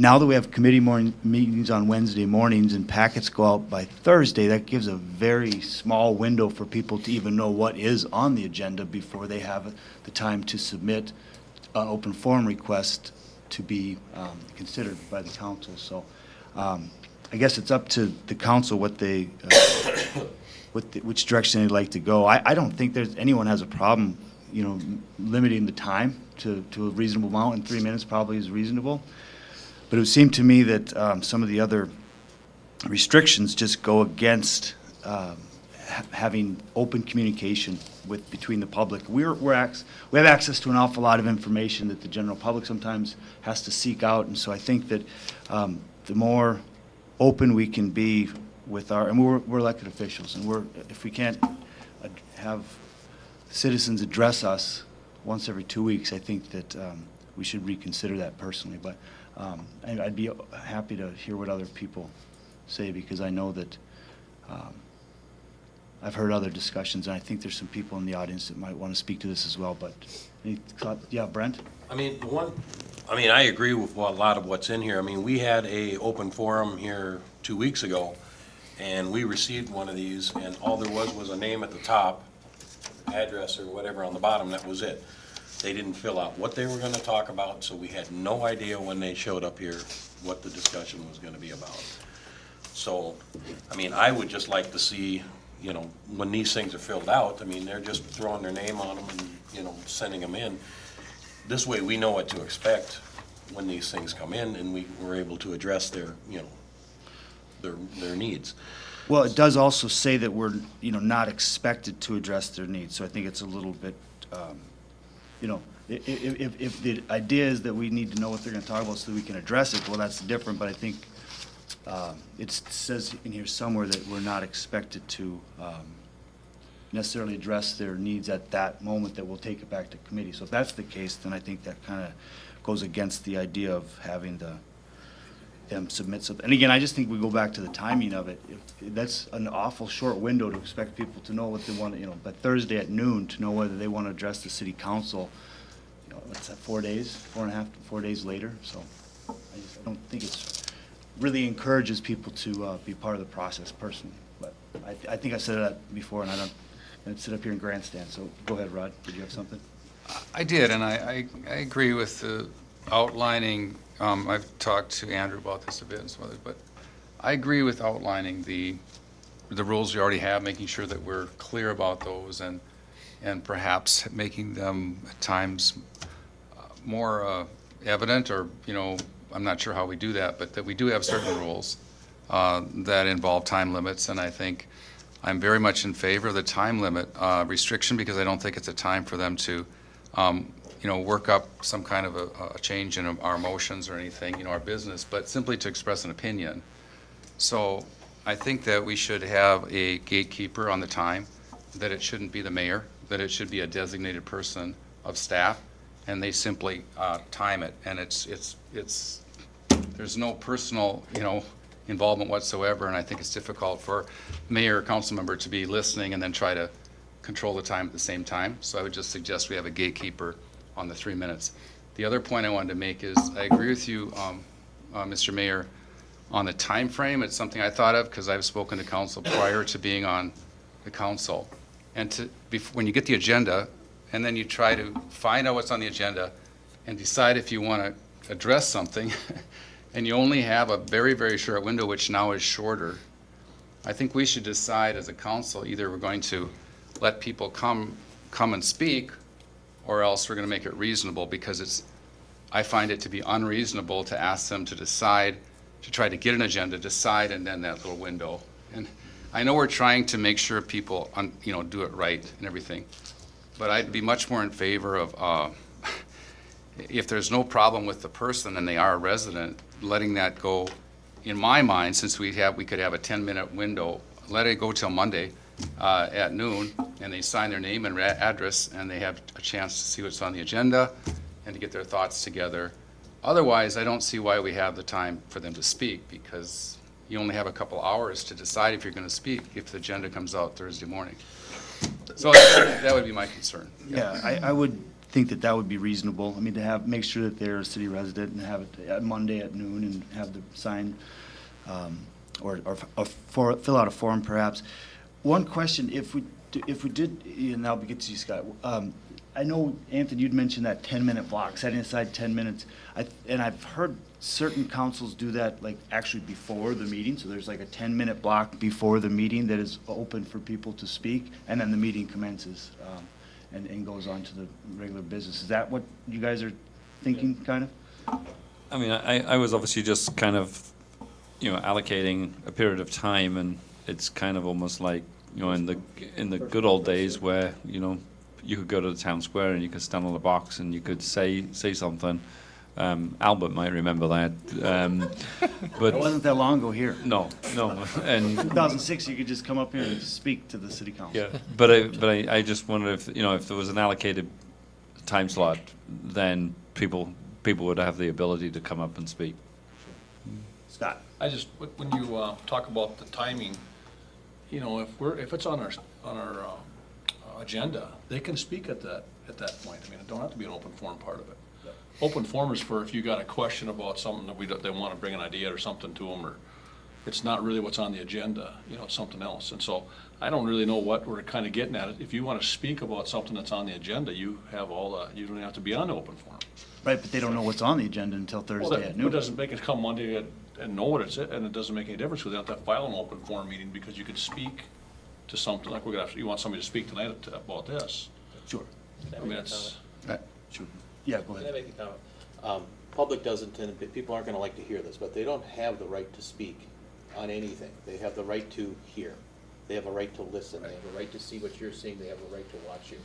now that we have committee meetings on Wednesday mornings and packets go out by Thursday, that gives a very small window for people to even know what is on the agenda before they have the time to submit an open forum request to be considered by the council. So I guess it's up to the council what they, which direction they'd like to go. I don't think anyone has a problem, you know, limiting the time to a reasonable amount, and 3 minutes probably is reasonable. But it would seem to me that some of the other restrictions just go against having open communication between the public. We have access to an awful lot of information that the general public sometimes has to seek out, and so I think that the more open we can be with and we're elected officials, and if we can't have citizens address us once every 2 weeks, I think that we should reconsider that personally. But I'd be happy to hear what other people say, because I know that I've heard other discussions, and I think there's some people in the audience that might want to speak to this as well. But yeah, Brent? I mean, I agree with a lot of what's in here. I mean, we had a open forum here 2 weeks ago, and we received one of these, and all there was a name at the top, address or whatever on the bottom. That was it. They didn't fill out what they were going to talk about, so we had no idea when they showed up here what the discussion was going to be about. So, I mean, I would just like to see, you know, when these things are filled out, I mean, they're just throwing their name on them and, you know, sending them in. This way we know what to expect when these things come in, and we're able to address their, you know, their needs. Well, it does also say that we're, you know, not expected to address their needs, so I think it's a little bit, you know, if the idea is that we need to know what they're going to talk about so that we can address it, well, that's different, but I think it says in here somewhere that we're not expected to necessarily address their needs at that moment, that we'll take it back to committee. So if that's the case, then I think that kind of goes against the idea of having them submit something. And again, I just think we go back to the timing of it. That's an awful short window to expect people to know what they want, you know, but Thursday at noon to know whether they want to address the city council, you know, what's that, 4 days, 4 days later. So I don't think it's really encourages people to be part of the process personally. But I think I said that before, and I don't sit up here in grandstand. So go ahead, Rod. Did you have something? I did, and I agree with the outlining. I've talked to Andrew about this a bit and some others, but I agree with outlining the rules we already have, making sure that we're clear about those, and perhaps making them at times more evident, or, I'm not sure how we do that, but that we do have certain rules that involve time limits, and I think I'm very much in favor of the time limit restriction, because I don't think it's a time for them to, work up some kind of a change in our emotions or anything, our business, but simply to express an opinion. So I think that we should have a gatekeeper on the time, that it shouldn't be the mayor, that it should be a designated person of staff, and they simply time it. And there's no personal, involvement whatsoever, and I think it's difficult for mayor or council member to be listening and then try to control the time at the same time. So I would just suggest we have a gatekeeper on the 3 minutes. The other point I wanted to make is, I agree with you, Mr. Mayor, on the time frame. It's something I thought of because I've spoken to council prior to being on the council. And when you get the agenda, and then you try to find out what's on the agenda and decide if you want to address something, and you only have a very, very short window, which now is shorter, I think we should decide as a council, either we're going to let people come and speak, or else we're going to make it reasonable, because I find it to be unreasonable to ask them to decide, to try to get an agenda, decide, and then that little window. And I know we're trying to make sure people, do it right and everything, but I'd be much more in favor of, if there's no problem with the person and they are a resident, letting that go. In my mind, since we could have a 10-minute window, let it go till Monday at noon, and they sign their name and address, and they have a chance to see what's on the agenda and to get their thoughts together. Otherwise, I don't see why we have the time for them to speak, because you only have a couple hours to decide if you're going to speak if the agenda comes out Thursday morning. So that would be my concern. Yeah, I would think that would be reasonable. I mean, to make sure that they're a city resident and have it at Monday at noon and have the sign, or fill out a form perhaps. One question, if we did, and I'll get to you, Scott. I know, Anthony, you'd mentioned that 10-minute block, setting aside 10 minutes. And I've heard certain councils do that, like, actually before the meeting. So there's like a 10-minute block before the meeting that is open for people to speak, and then the meeting commences and goes on to the regular business. Is that what you guys are thinking, kind of? I mean, I was obviously just kind of, allocating a period of time, and it's kind of almost like, in the good old days where, you could go to the town square and you could stand on the box and you could say something. Albert might remember that. But It wasn't that long ago here. No. And 2006, you could just come up here and speak to the city council. yeah, but I just wonder if, if there was an allocated time slot, then people would have the ability to come up and speak. Scott? When you talk about the timing, if it's on our agenda, they can speak at that point. I mean, it don't have to be an open forum part of it. Open forum is for if you got a question about something that they want to bring an idea or something to them, or it's not really what's on the agenda, it's something else. And so I don't really know what we're kind of getting at. If you want to speak about something that's on the agenda, you don't have to be on the open forum. Right, but they don't know what's on the agenda until Thursday at noon. It doesn't make it come Monday and know what it's, and it doesn't make any difference because they don't have to file an open forum meeting, because you could speak to something, like you want somebody to speak tonight about this. Sure. I mean, it's. Sure. Yeah, go Can I ahead. make a comment? Public doesn't tend, people aren't gonna like to hear this, but they don't have the right to speak on anything. They have the right to hear. They have a right to listen. They have a right to see what you're seeing. They have a right to watch you.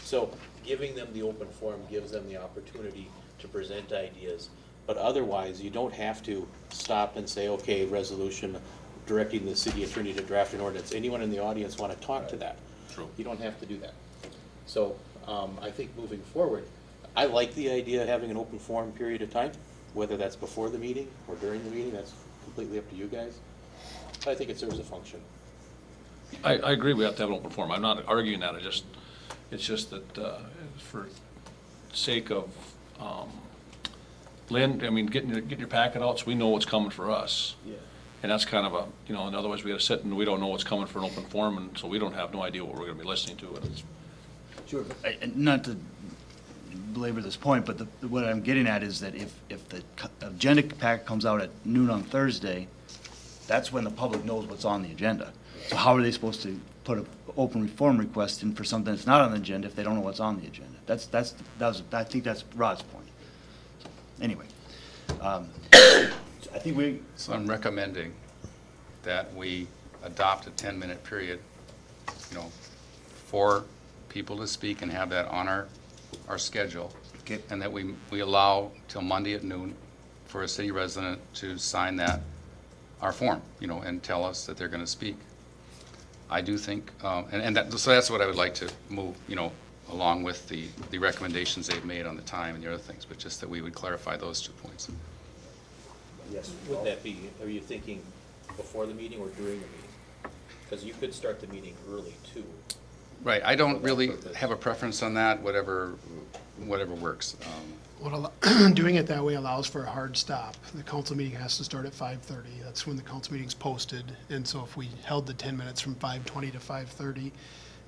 So giving them the open forum gives them the opportunity to present ideas. But otherwise, you don't have to stop and say, okay, resolution directing the city attorney to draft an ordinance. Anyone in the audience want to talk to that? True. You don't have to do that. So I think moving forward, I like the idea of having an open forum period of time, whether that's before the meeting or during the meeting. That's completely up to you guys. But I think it serves a function. I agree we have to have an open forum. I'm not arguing that. It's just that for sake of, Lynn, I mean, getting your packet out so we know what's coming for us. Yeah. And that's kind of a, and otherwise we gotta sit and we don't know what's coming for an open forum, and so we don't have no idea what we're gonna be listening to. And it's, Sure. And not to belabor this point, but what I'm getting at is that if the agenda packet comes out at noon on Thursday, that's when the public knows what's on the agenda. So how are they supposed to put an open reform request in for something that's not on the agenda if they don't know what's on the agenda? I think that's Rod's point. Anyway, I think So I'm recommending that we adopt a 10-minute period, for people to speak and have that on our schedule. Okay. And that we allow till Monday at noon for a city resident to sign our form, and tell us that they're going to speak. I do think, so that's what I would like to move, along with the recommendations they've made on the time and the other things, but just that we would clarify those 2 points. Yes. Would that be, are you thinking before the meeting or during the meeting? Because you could start the meeting early too. Right, I don't really have a preference on that, whatever works. Doing it that way allows for a hard stop. The council meeting has to start at 5:30. That's when the council meeting's posted. And so if we held the 10 minutes from 5:20 to 5:30,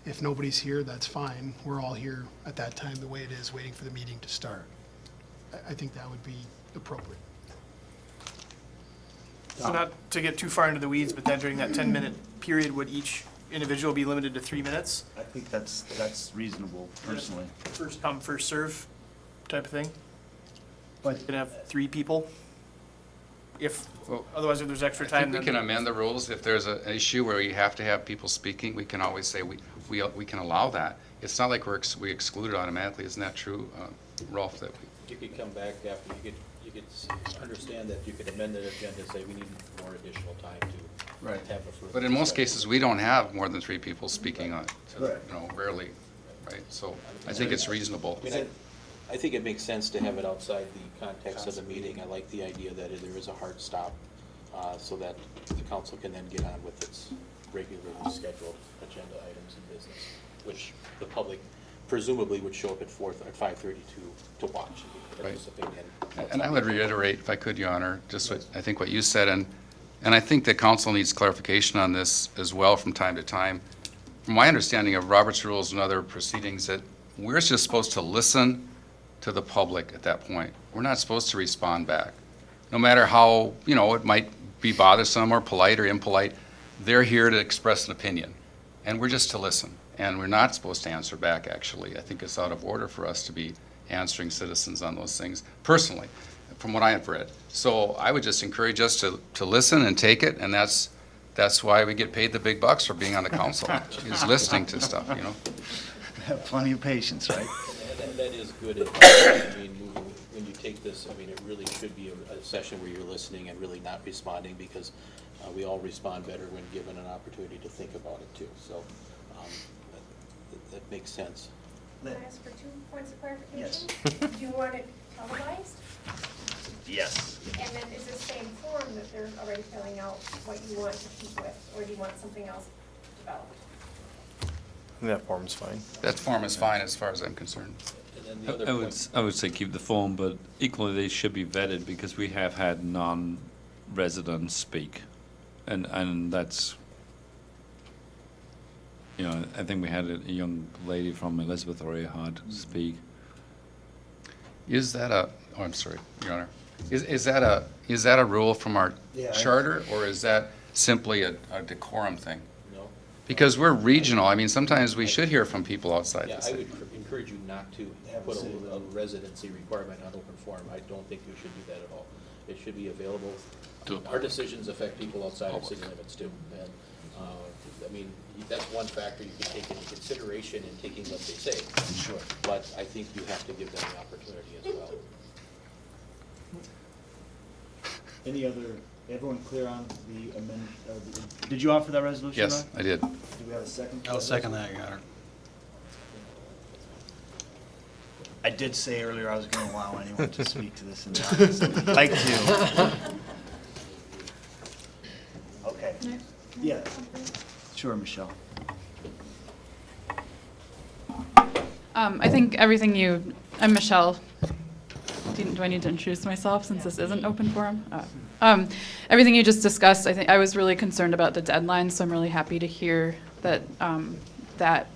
if nobody's here, that's fine. We're all here at that time, the way it is, waiting for the meeting to start. I think that would be appropriate. So not to get too far into the weeds, but then during that 10-minute period, would each individual be limited to 3 minutes? I think that's reasonable, personally. First come, first serve type of thing? But You can have 3 people? Otherwise, if there's extra I time, think we then can amend the rules. If there's an issue where you have to have people speaking, we can always say we can allow that. It's not like we exclude it automatically. Isn't that true, Rolf? That You could come back after, you could understand that you could amend the agenda, say we need more additional time to Right. have a further. But in most discussion. cases, we don't have more than 3 people speaking on it, Right. rarely, right? So I think it's reasonable. I mean, I think it makes sense to have it outside the context of the meeting. I like the idea that there is a hard stop, so that the council can then get on with its regularly scheduled agenda items and business, which the public presumably would show up at 5:30 to watch and participate in. And I would reiterate, if I could, Your Honor, just I think what you said, and I think the council needs clarification on this as well from time to time. From my understanding of Robert's rules and other proceedings, that we're just supposed to listen to the public at that point. We're not supposed to respond back. No matter how, it might be bothersome or polite or impolite, they're here to express an opinion. And we're just to listen. And we're not supposed to answer back, actually. I think it's out of order for us to be answering citizens on those things, personally, from what I have read. So I would just encourage us to listen and take it, and that's why we get paid the big bucks for being on the council, is listening to stuff, have plenty of patience, right? That is good. I mean, when you take this, I mean, it really should be a session where you're listening and really not responding, because we all respond better when given an opportunity to think about it too. So that makes sense. Can I ask for 2 points of clarification? Yes. Do you want it televised? Yes. And then is this same form that they're already filling out what you want to keep with, or do you want something else developed? That form's fine. That form is fine as far as I'm concerned. And then the other point. I would say keep the form, but equally they should be vetted, because we have had non-residents speak. And that's, I think we had a young lady from Elizabeth or Ahad speak. Is that I'm sorry, Your Honor. Is that a rule from our charter, or is that simply a decorum thing? No. Because we're regional, I mean, sometimes we should hear from people outside Yeah, the I city. would encourage you not to put a residency requirement on open forum. I don't think you should do that at all. It should be available. Our decisions affect people outside of city limits too. And, I mean, that's one factor you can take into consideration in taking what they say. Sure. But I think you have to give them the opportunity as well. Any other, everyone clear on the amendment? Did you offer that resolution, Yes, Ron? I did. Do we have a second? I'll second that, Your Honor. I did say earlier I was going to allow anyone to speak to this in the audience. I'd like to. Okay. Yeah. Sure, Michelle. I think everything I'm Michelle. Do I need to introduce myself since this isn't open forum? Everything you just discussed, I think I was really concerned about the deadline, so I'm really happy to hear that that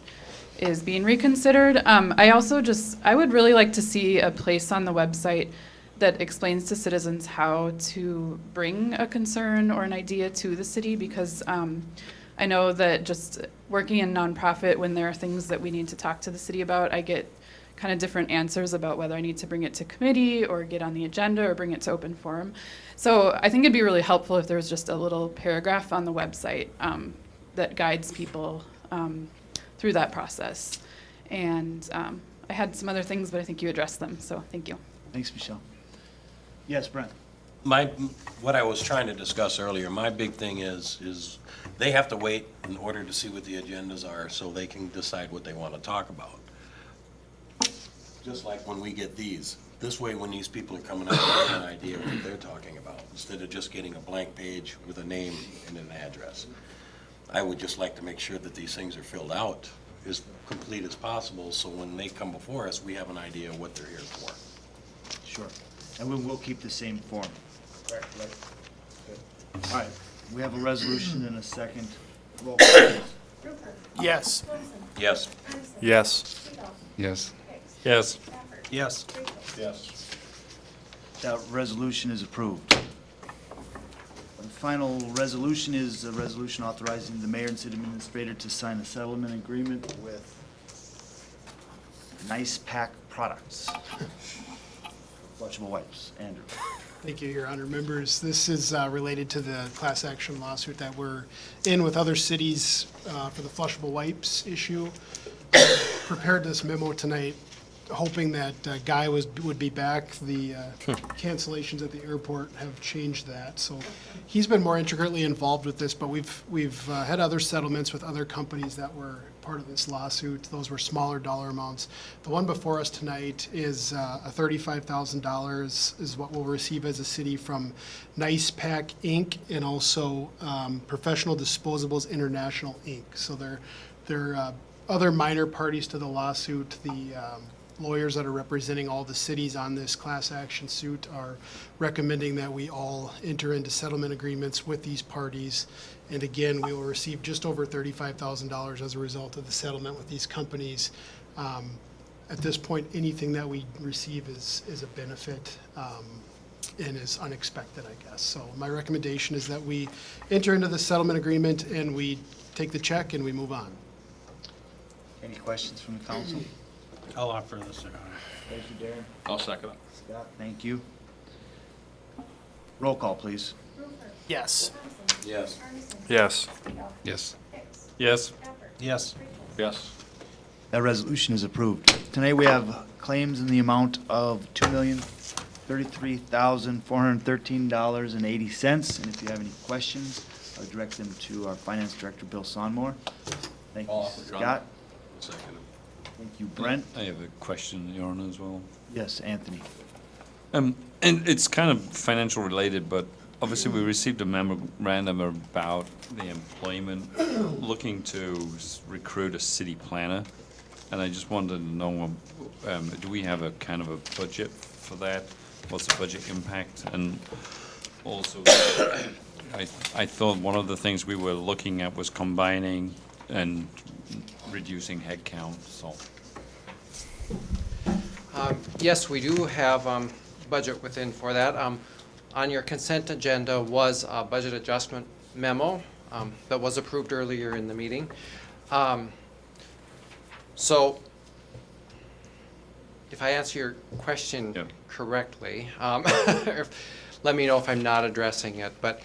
is being reconsidered. I would really like to see a place on the website that explains to citizens how to bring a concern or an idea to the city, because I know that just working in nonprofit, when there are things that we need to talk to the city about, I get kind of different answers about whether I need to bring it to committee or get on the agenda or bring it to open forum. So I think it'd be really helpful if there was just a little paragraph on the website that guides people through that process. And I had some other things, but I think you addressed them, so thank you. Thanks, Michelle. Yes, Brent? What I was trying to discuss earlier, my big thing is they have to wait in order to see what the agendas are so they can decide what they want to talk about. Just like when we get these. This way, when these people are coming up, they have an idea what they're talking about, instead of just getting a blank page with a name and an address. I would just like to make sure that these things are filled out as complete as possible, so when they come before us, we have an idea of what they're here for. Sure. And we will keep the same form. Correct, right? Good. All right, we have a resolution and a second. Roll call, please. Yes. Yes. Yes. Yes. Yes. Yes. Yes. That resolution is approved. The final resolution is a resolution authorizing the mayor and city administrator to sign a settlement agreement with Nice Pack Products. Flushable wipes. Andrew. Thank you, Your Honor. Members, this is related to the class action lawsuit that we're in with other cities for the flushable wipes issue. Prepared this memo tonight, hoping that Guy would be back. The cancellations at the airport have changed that. So he's been more intricately involved with this, but we've had other settlements with other companies that were part of this lawsuit. Those were smaller dollar amounts. The one before us tonight is a $35,000 is what we'll receive as a city from Nice Pack Inc. and also Professional Disposables International Inc. So they're other minor parties to the lawsuit. The lawyers that are representing all the cities on this class action suit are recommending that we all enter into settlement agreements with these parties. And again, we will receive just over $35,000 as a result of the settlement with these companies. At this point, anything that we receive is a benefit and is unexpected, I guess. So my recommendation is that we enter into the settlement agreement and we take the check and we move on. Any questions from the council? I'll offer this, Your Honor. Thank you, Darren. I'll second it. Scott, thank you. Roll call, please. Yes. Yes. Yes. Yes. Yes. Yes. Yes. That resolution is approved. Tonight we have claims in the amount of $2,033,413.80. And if you have any questions, I'll direct them to our Finance Director, Bill Sonmore. Thank you, Scott. Second. Thank you, Brent. I have a question, Your Honor, as well. Yes, Anthony. And it's kind of financial related, but obviously we received a memorandum about the employment, looking to recruit a city planner. And I just wanted to know, do we have a kind of a budget for that? What's the budget impact? And also, I thought one of the things we were looking at was combining and reducing headcount, so. Yes, we do have budget within for that. On your consent agenda was a budget adjustment memo that was approved earlier in the meeting. So if I answer your question correctly, let me know if I'm not addressing it. But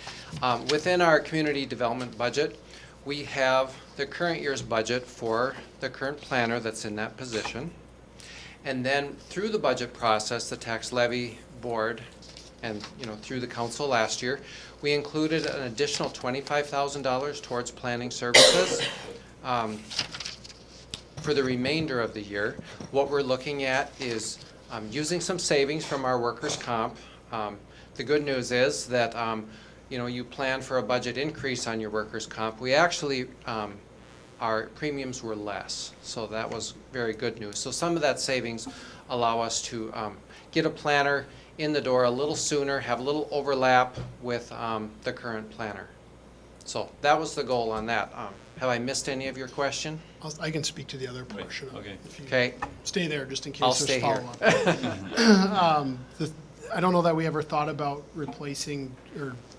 within our community development budget, we have the current year's budget for the current planner that's in that position. And then through the budget process, the tax levy board and through the council last year, we included an additional $25,000 towards planning services. For the remainder of the year, what we're looking at is using some savings from our workers' comp. The good news is that you plan for a budget increase on your workers' comp. We actually, our premiums were less, so that was very good news. So some of that savings allow us to get a planner in the door a little sooner, have a little overlap with the current planner. So that was the goal on that. Have I missed any of your question? I can speak to the other portion of it. Okay. If you Okay. Stay there just in case I'll there's stay here. follow-up. I don't know that we ever thought about replacing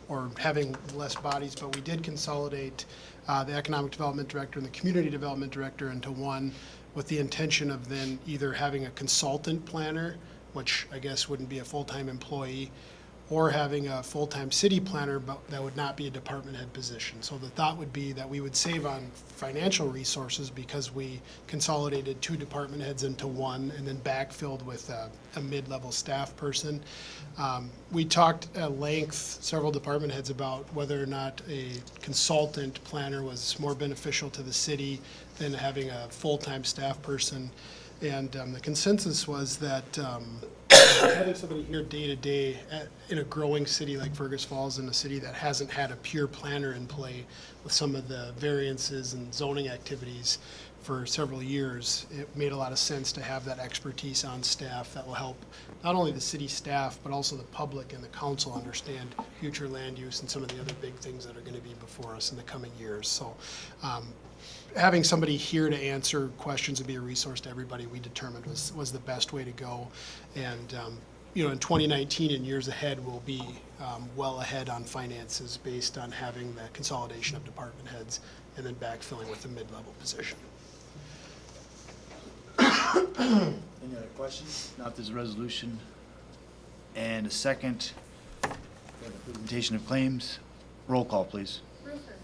or having less bodies, but we did consolidate the Economic Development Director and the Community Development Director into one, with the intention of then either having a consultant planner, which I guess wouldn't be a full-time employee, or having a full-time city planner, but that would not be a department head position. So the thought would be that we would save on financial resources because we consolidated 2 department heads into one and then backfilled with a mid-level staff person. We talked at length, several department heads, about whether or not a consultant planner was more beneficial to the city than having a full-time staff person. And the consensus was that having somebody here day to day in a growing city like Fergus Falls, in a city that hasn't had a pure planner in play with some of the variances and zoning activities for several years, it made a lot of sense to have that expertise on staff that will help not only the city staff, but also the public and the council understand future land use and some of the other big things that are going to be before us in the coming years. So having somebody here to answer questions and be a resource to everybody, we determined was the best way to go. And you know, in 2019 and years ahead, we'll be well ahead on finances based on having the consolidation of department heads and then backfilling with a mid-level position. Any other questions? Not, there's a resolution and a second. We have a presentation of claims. Roll call, please.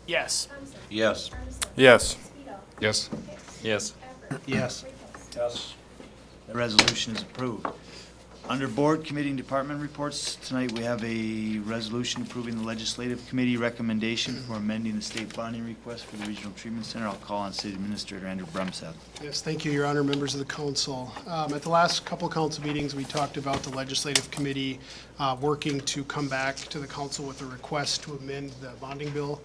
Yes. Yes. Yes. Yes. Yes. Yes. Yes. The resolution is approved. Under Board, Committee, and Department reports, tonight we have a resolution approving the Legislative Committee recommendation for amending the state bonding request for the Regional Treatment Center. I'll call on City Administrator Andrew Brumseth. Yes, thank you, Your Honor, members of the council. At the last couple council meetings, we talked about the Legislative Committee working to come back to the council with a request to amend the bonding bill.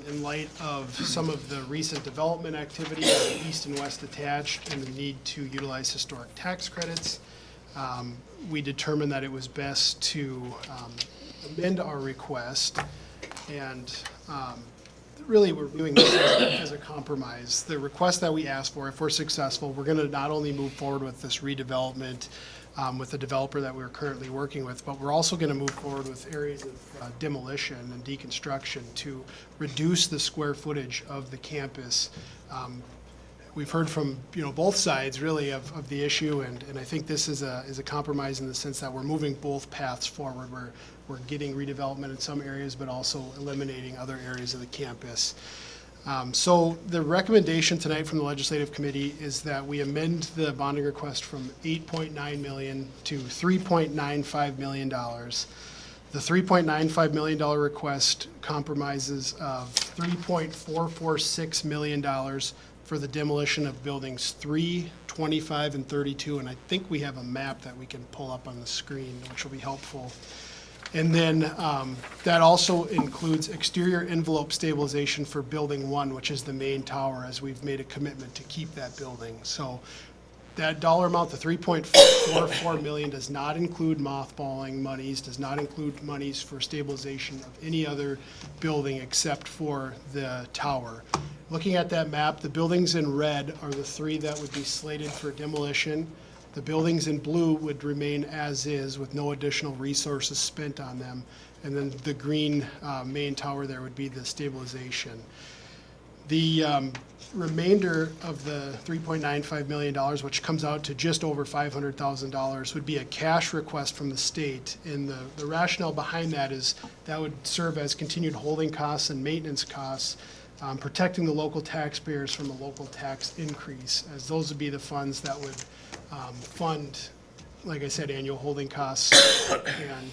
In light of some of the recent development activity on the east and west attached and the need to utilize historic tax credits, we determined that it was best to amend our request, and really we're doing this as a compromise. The request that we asked for, if we're successful, we're going to not only move forward with this redevelopment with the developer that we're currently working with, but we're also going to move forward with areas of demolition and deconstruction to reduce the square footage of the campus. We've heard from both sides really of the issue, and I think this is a compromise in the sense that we're moving both paths forward. We're getting redevelopment in some areas, but also eliminating other areas of the campus. So the recommendation tonight from the Legislative Committee is that we amend the bonding request from $8.9 million to $3.95 million. The $3.95 million request compromises of $3.446 million for the demolition of buildings 3, 25, and 32, and I think we have a map that we can pull up on the screen, which will be helpful. And then that also includes exterior envelope stabilization for Building 1, which is the main tower, as we've made a commitment to keep that building. So that dollar amount, the $3.44 million, does not include mothballing monies, does not include monies for stabilization of any other building except for the tower. Looking at that map, the buildings in red are the 3 that would be slated for demolition. The buildings in blue would remain as is with no additional resources spent on them. And then the green main tower there would be the stabilization. The remainder of the $3.95 million, which comes out to just over $500,000, would be a cash request from the state. And the rationale behind that is that would serve as continued holding costs and maintenance costs, protecting the local taxpayers from a local tax increase, as those would be the funds that would fund, like I said, annual holding costs and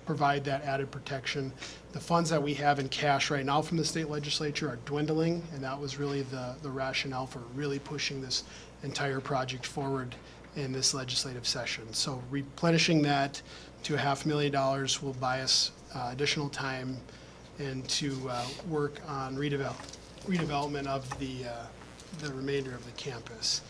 provide that added protection. The funds that we have in cash right now from the state legislature are dwindling, and that was really the rationale for really pushing this entire project forward in this legislative session. So replenishing that to $500,000 will buy us additional time and to work on redevelopment of the remainder of the campus.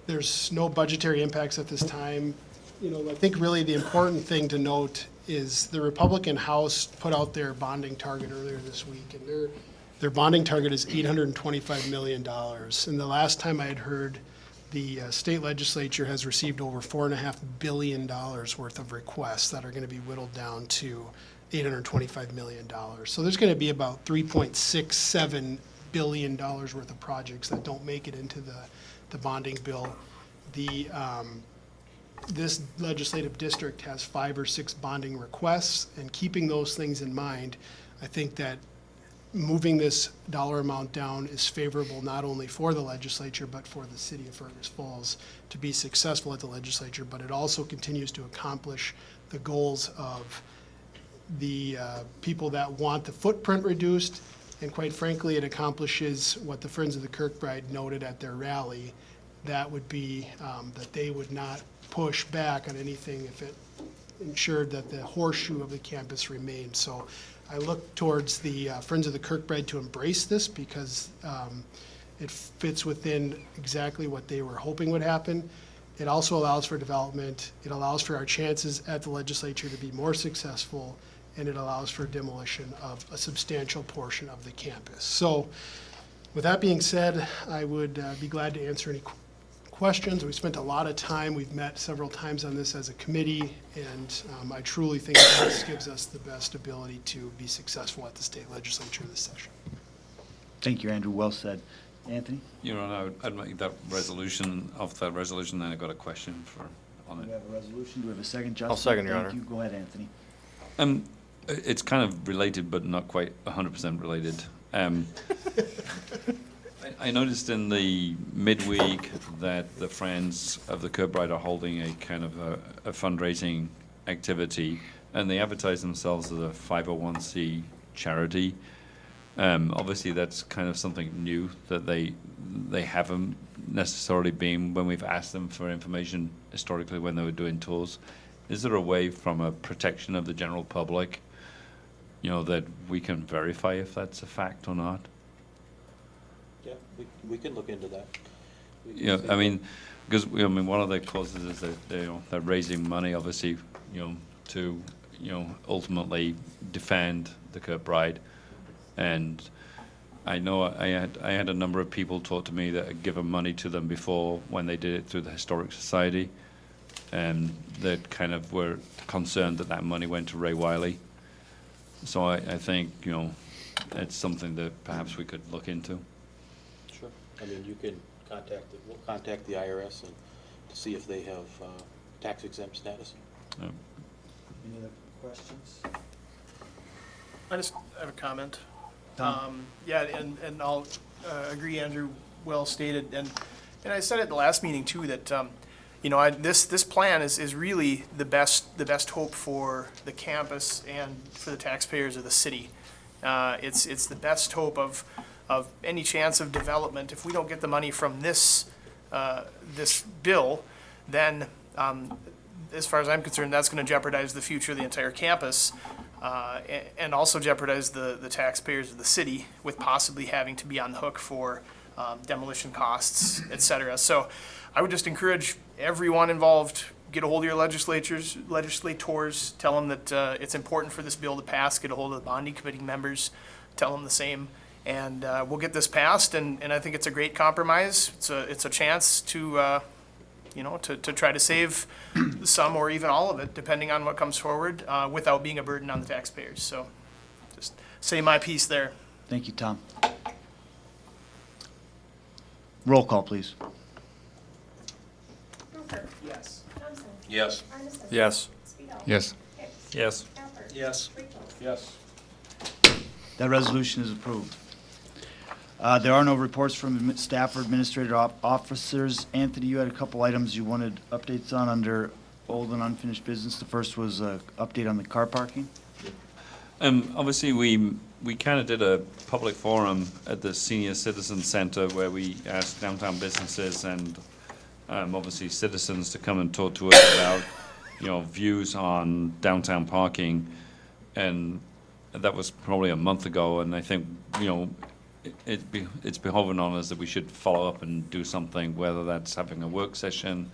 There's no budgetary impacts at this time. I think really the important thing to note is the Republican House put out their bonding target earlier this week, and their bonding target is $825 million. And the last time I had heard the state legislature has received over $4.5 billion worth of requests that are going to be whittled down to $825 million. So there's going to be about $3.67 billion worth of projects that don't make it into the bonding bill. This legislative district has 5 or 6 bonding requests, and keeping those things in mind, I think that moving this dollar amount down is favorable not only for the legislature, but for the city of Fergus Falls to be successful at the legislature, but it also continues to accomplish the goals of the people that want the footprint reduced, and quite frankly, it accomplishes what the Friends of the Kirkbride noted at their rally. That would be that they would not push back on anything if it ensured that the horseshoe of the campus remained. So I look towards the Friends of the Kirkbride to embrace this because it fits within exactly what they were hoping would happen. It also allows for development. It allows for our chances at the legislature to be more successful, and it allows for demolition of a substantial portion of the campus. So with that being said, I would be glad to answer any questions. We spent a lot of time. We've met several times on this as a committee, and I truly think that this gives us the best ability to be successful at the state legislature this session. Thank you, Andrew. Well said. Anthony? Your Honor, I'd make that resolution, of that resolution, then I've got a question on Do it. we have a resolution? Do we have a second, Justin? I'll second, Your Thank Honor. you. Go ahead, Anthony. It's kind of related, but not quite 100% related. I noticed in the midweek that the Friends of the Kirkbride are holding a kind of a fundraising activity, and they advertise themselves as a 501c charity. Obviously, that's kind of something new that they haven't necessarily been when we've asked them for information historically when they were doing tours. Is there a way, from a protection of the general public, that we can verify if that's a fact or not? Yeah, we can look into that. I mean, because one of the causes is that they're raising money, obviously, to ultimately defend the Kirkbride, and I know I had a number of people talk to me that had given money to them before when they did it through the Historic Society, and that kind of were concerned that money went to Ray Wiley. So I think it's something that perhaps we could look into. Sure. I mean, you can we'll contact the IRS and to see if they have tax exempt status. Any other questions? I just have a comment. Tom? Yeah, and I'll agree, Andrew, well stated. And I said at the last meeting too that this plan is really the best hope for the campus and for the taxpayers of the city. It's the best hope of any chance of development. If we don't get the money from this bill, then as far as I'm concerned, that's going to jeopardize the future of the entire campus, and also jeopardize the taxpayers of the city with possibly having to be on the hook for demolition costs, et cetera. So I would just encourage everyone involved, get a hold of your legislators, tell them that it's important for this bill to pass, get a hold of the bonding committee members, tell them the same, and we'll get this passed, and I think it's a great compromise. It's a chance to to try to save some or even all of it, depending on what comes forward, without being a burden on the taxpayers. So just say my piece there. Thank you, Tom. Roll call, please. Hooker. Yes. Thompson. Yes. Arneson. Yes. Speedo. Yes. Hicks. Yes. Alpert. Yes. Ritos. Yes. That resolution is approved. There are no reports from staff or administrative officers. Anthony, you had a couple items you wanted updates on under old and unfinished business. The first was an update on the car parking. Obviously, we kind of did a public forum at the Senior Citizen Center where we asked downtown businesses and obviously citizens to come and talk to us about views on downtown parking, and that was probably a month ago. And I think it's beholden on us that we should follow up and do something, whether that's having a work session.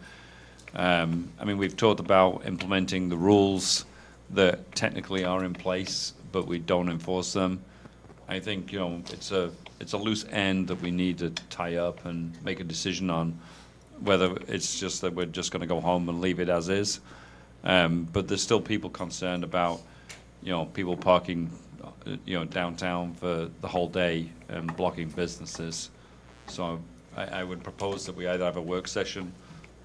We've talked about implementing the rules that technically are in place, but we don't enforce them. I think it's a loose end that we need to tie up and make a decision on whether it's just that we're just going to go home and leave it as is. But there's still people concerned about, people parking, downtown for the whole day and blocking businesses. So I would propose that we either have a work session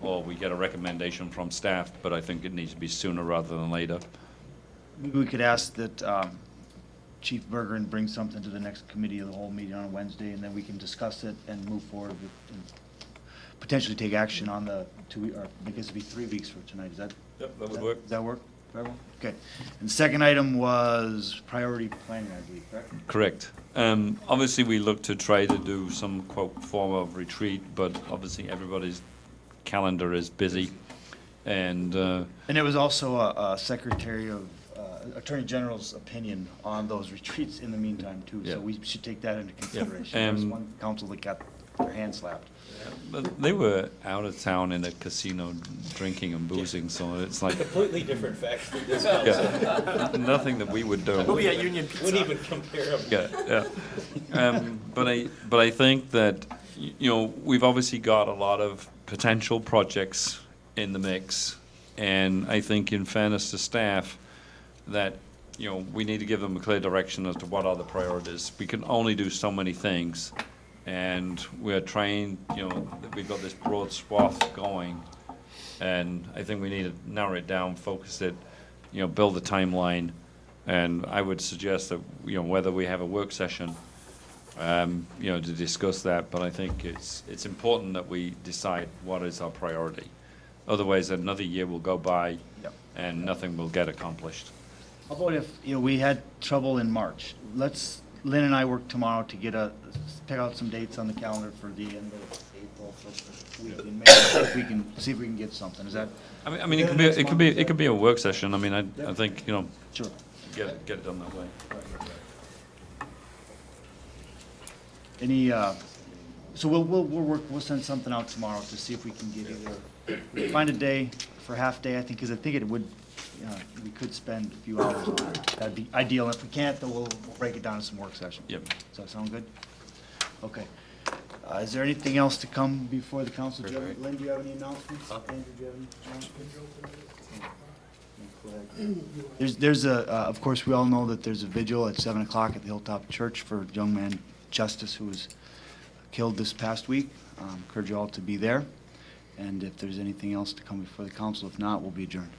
or we get a recommendation from staff, but I think it needs to be sooner rather than later. Maybe we could ask that Chief Bergeron bring something to the next committee of the whole meeting on Wednesday, and then we can discuss it and move forward with, and potentially take action on the 2 week, or I guess it'd be 3 weeks from tonight. Is that? Yep, that would work. Does that work for everyone? Okay. And the second item was priority planning, I believe, correct? Correct. Obviously, we look to try to do some quote form of retreat, but obviously everybody's calendar is busy. And it was also a Secretary of Attorney General's opinion on those retreats in the meantime too. Yeah. So we should take that into consideration. Yeah. There's one council that got their hand slapped. but they were out of town in a casino drinking and boozing, so it's like Completely different facts than this yeah, nothing that we would do. We'll be at Union Pizza. Wouldn't even compare them. Yeah. But I think that, we've obviously got a lot of potential projects in the mix, and I think in fairness to staff, that, we need to give them a clear direction as to what are the priorities. We can only do so many things, and we're trying, we've got this broad swath going, and I think we need to narrow it down, focus it, build a timeline, and I would suggest that, whether we have a work session, to discuss that, but I think it's important that we decide what is our priority. Otherwise, another year will go by, and nothing will get accomplished. How about if, we had trouble in March? Lynn and I work tomorrow to pick out some dates on the calendar for the end of April, for the week in May. See if we can get something. Is that? I mean, it could be a work session. I mean, I think, Sure. get it done that way. Any, so we'll send something out tomorrow to see if we can get either, find a day for half day, I think, because I think it would, we could spend a few hours on it. That'd be ideal. And if we can't, then we'll break it down to some work session. Yep. Does that sound good? Okay. Is there anything else to come before the council? Lynn, do you have any announcements? Andrew, do you have any announcements? There's of course, we all know that there's a vigil at 7 o'clock at the Hilltop Church for young man Justice, who was killed this past week. Encourage you all to be there. And if there's anything else to come before the council, if not, we'll be adjourned.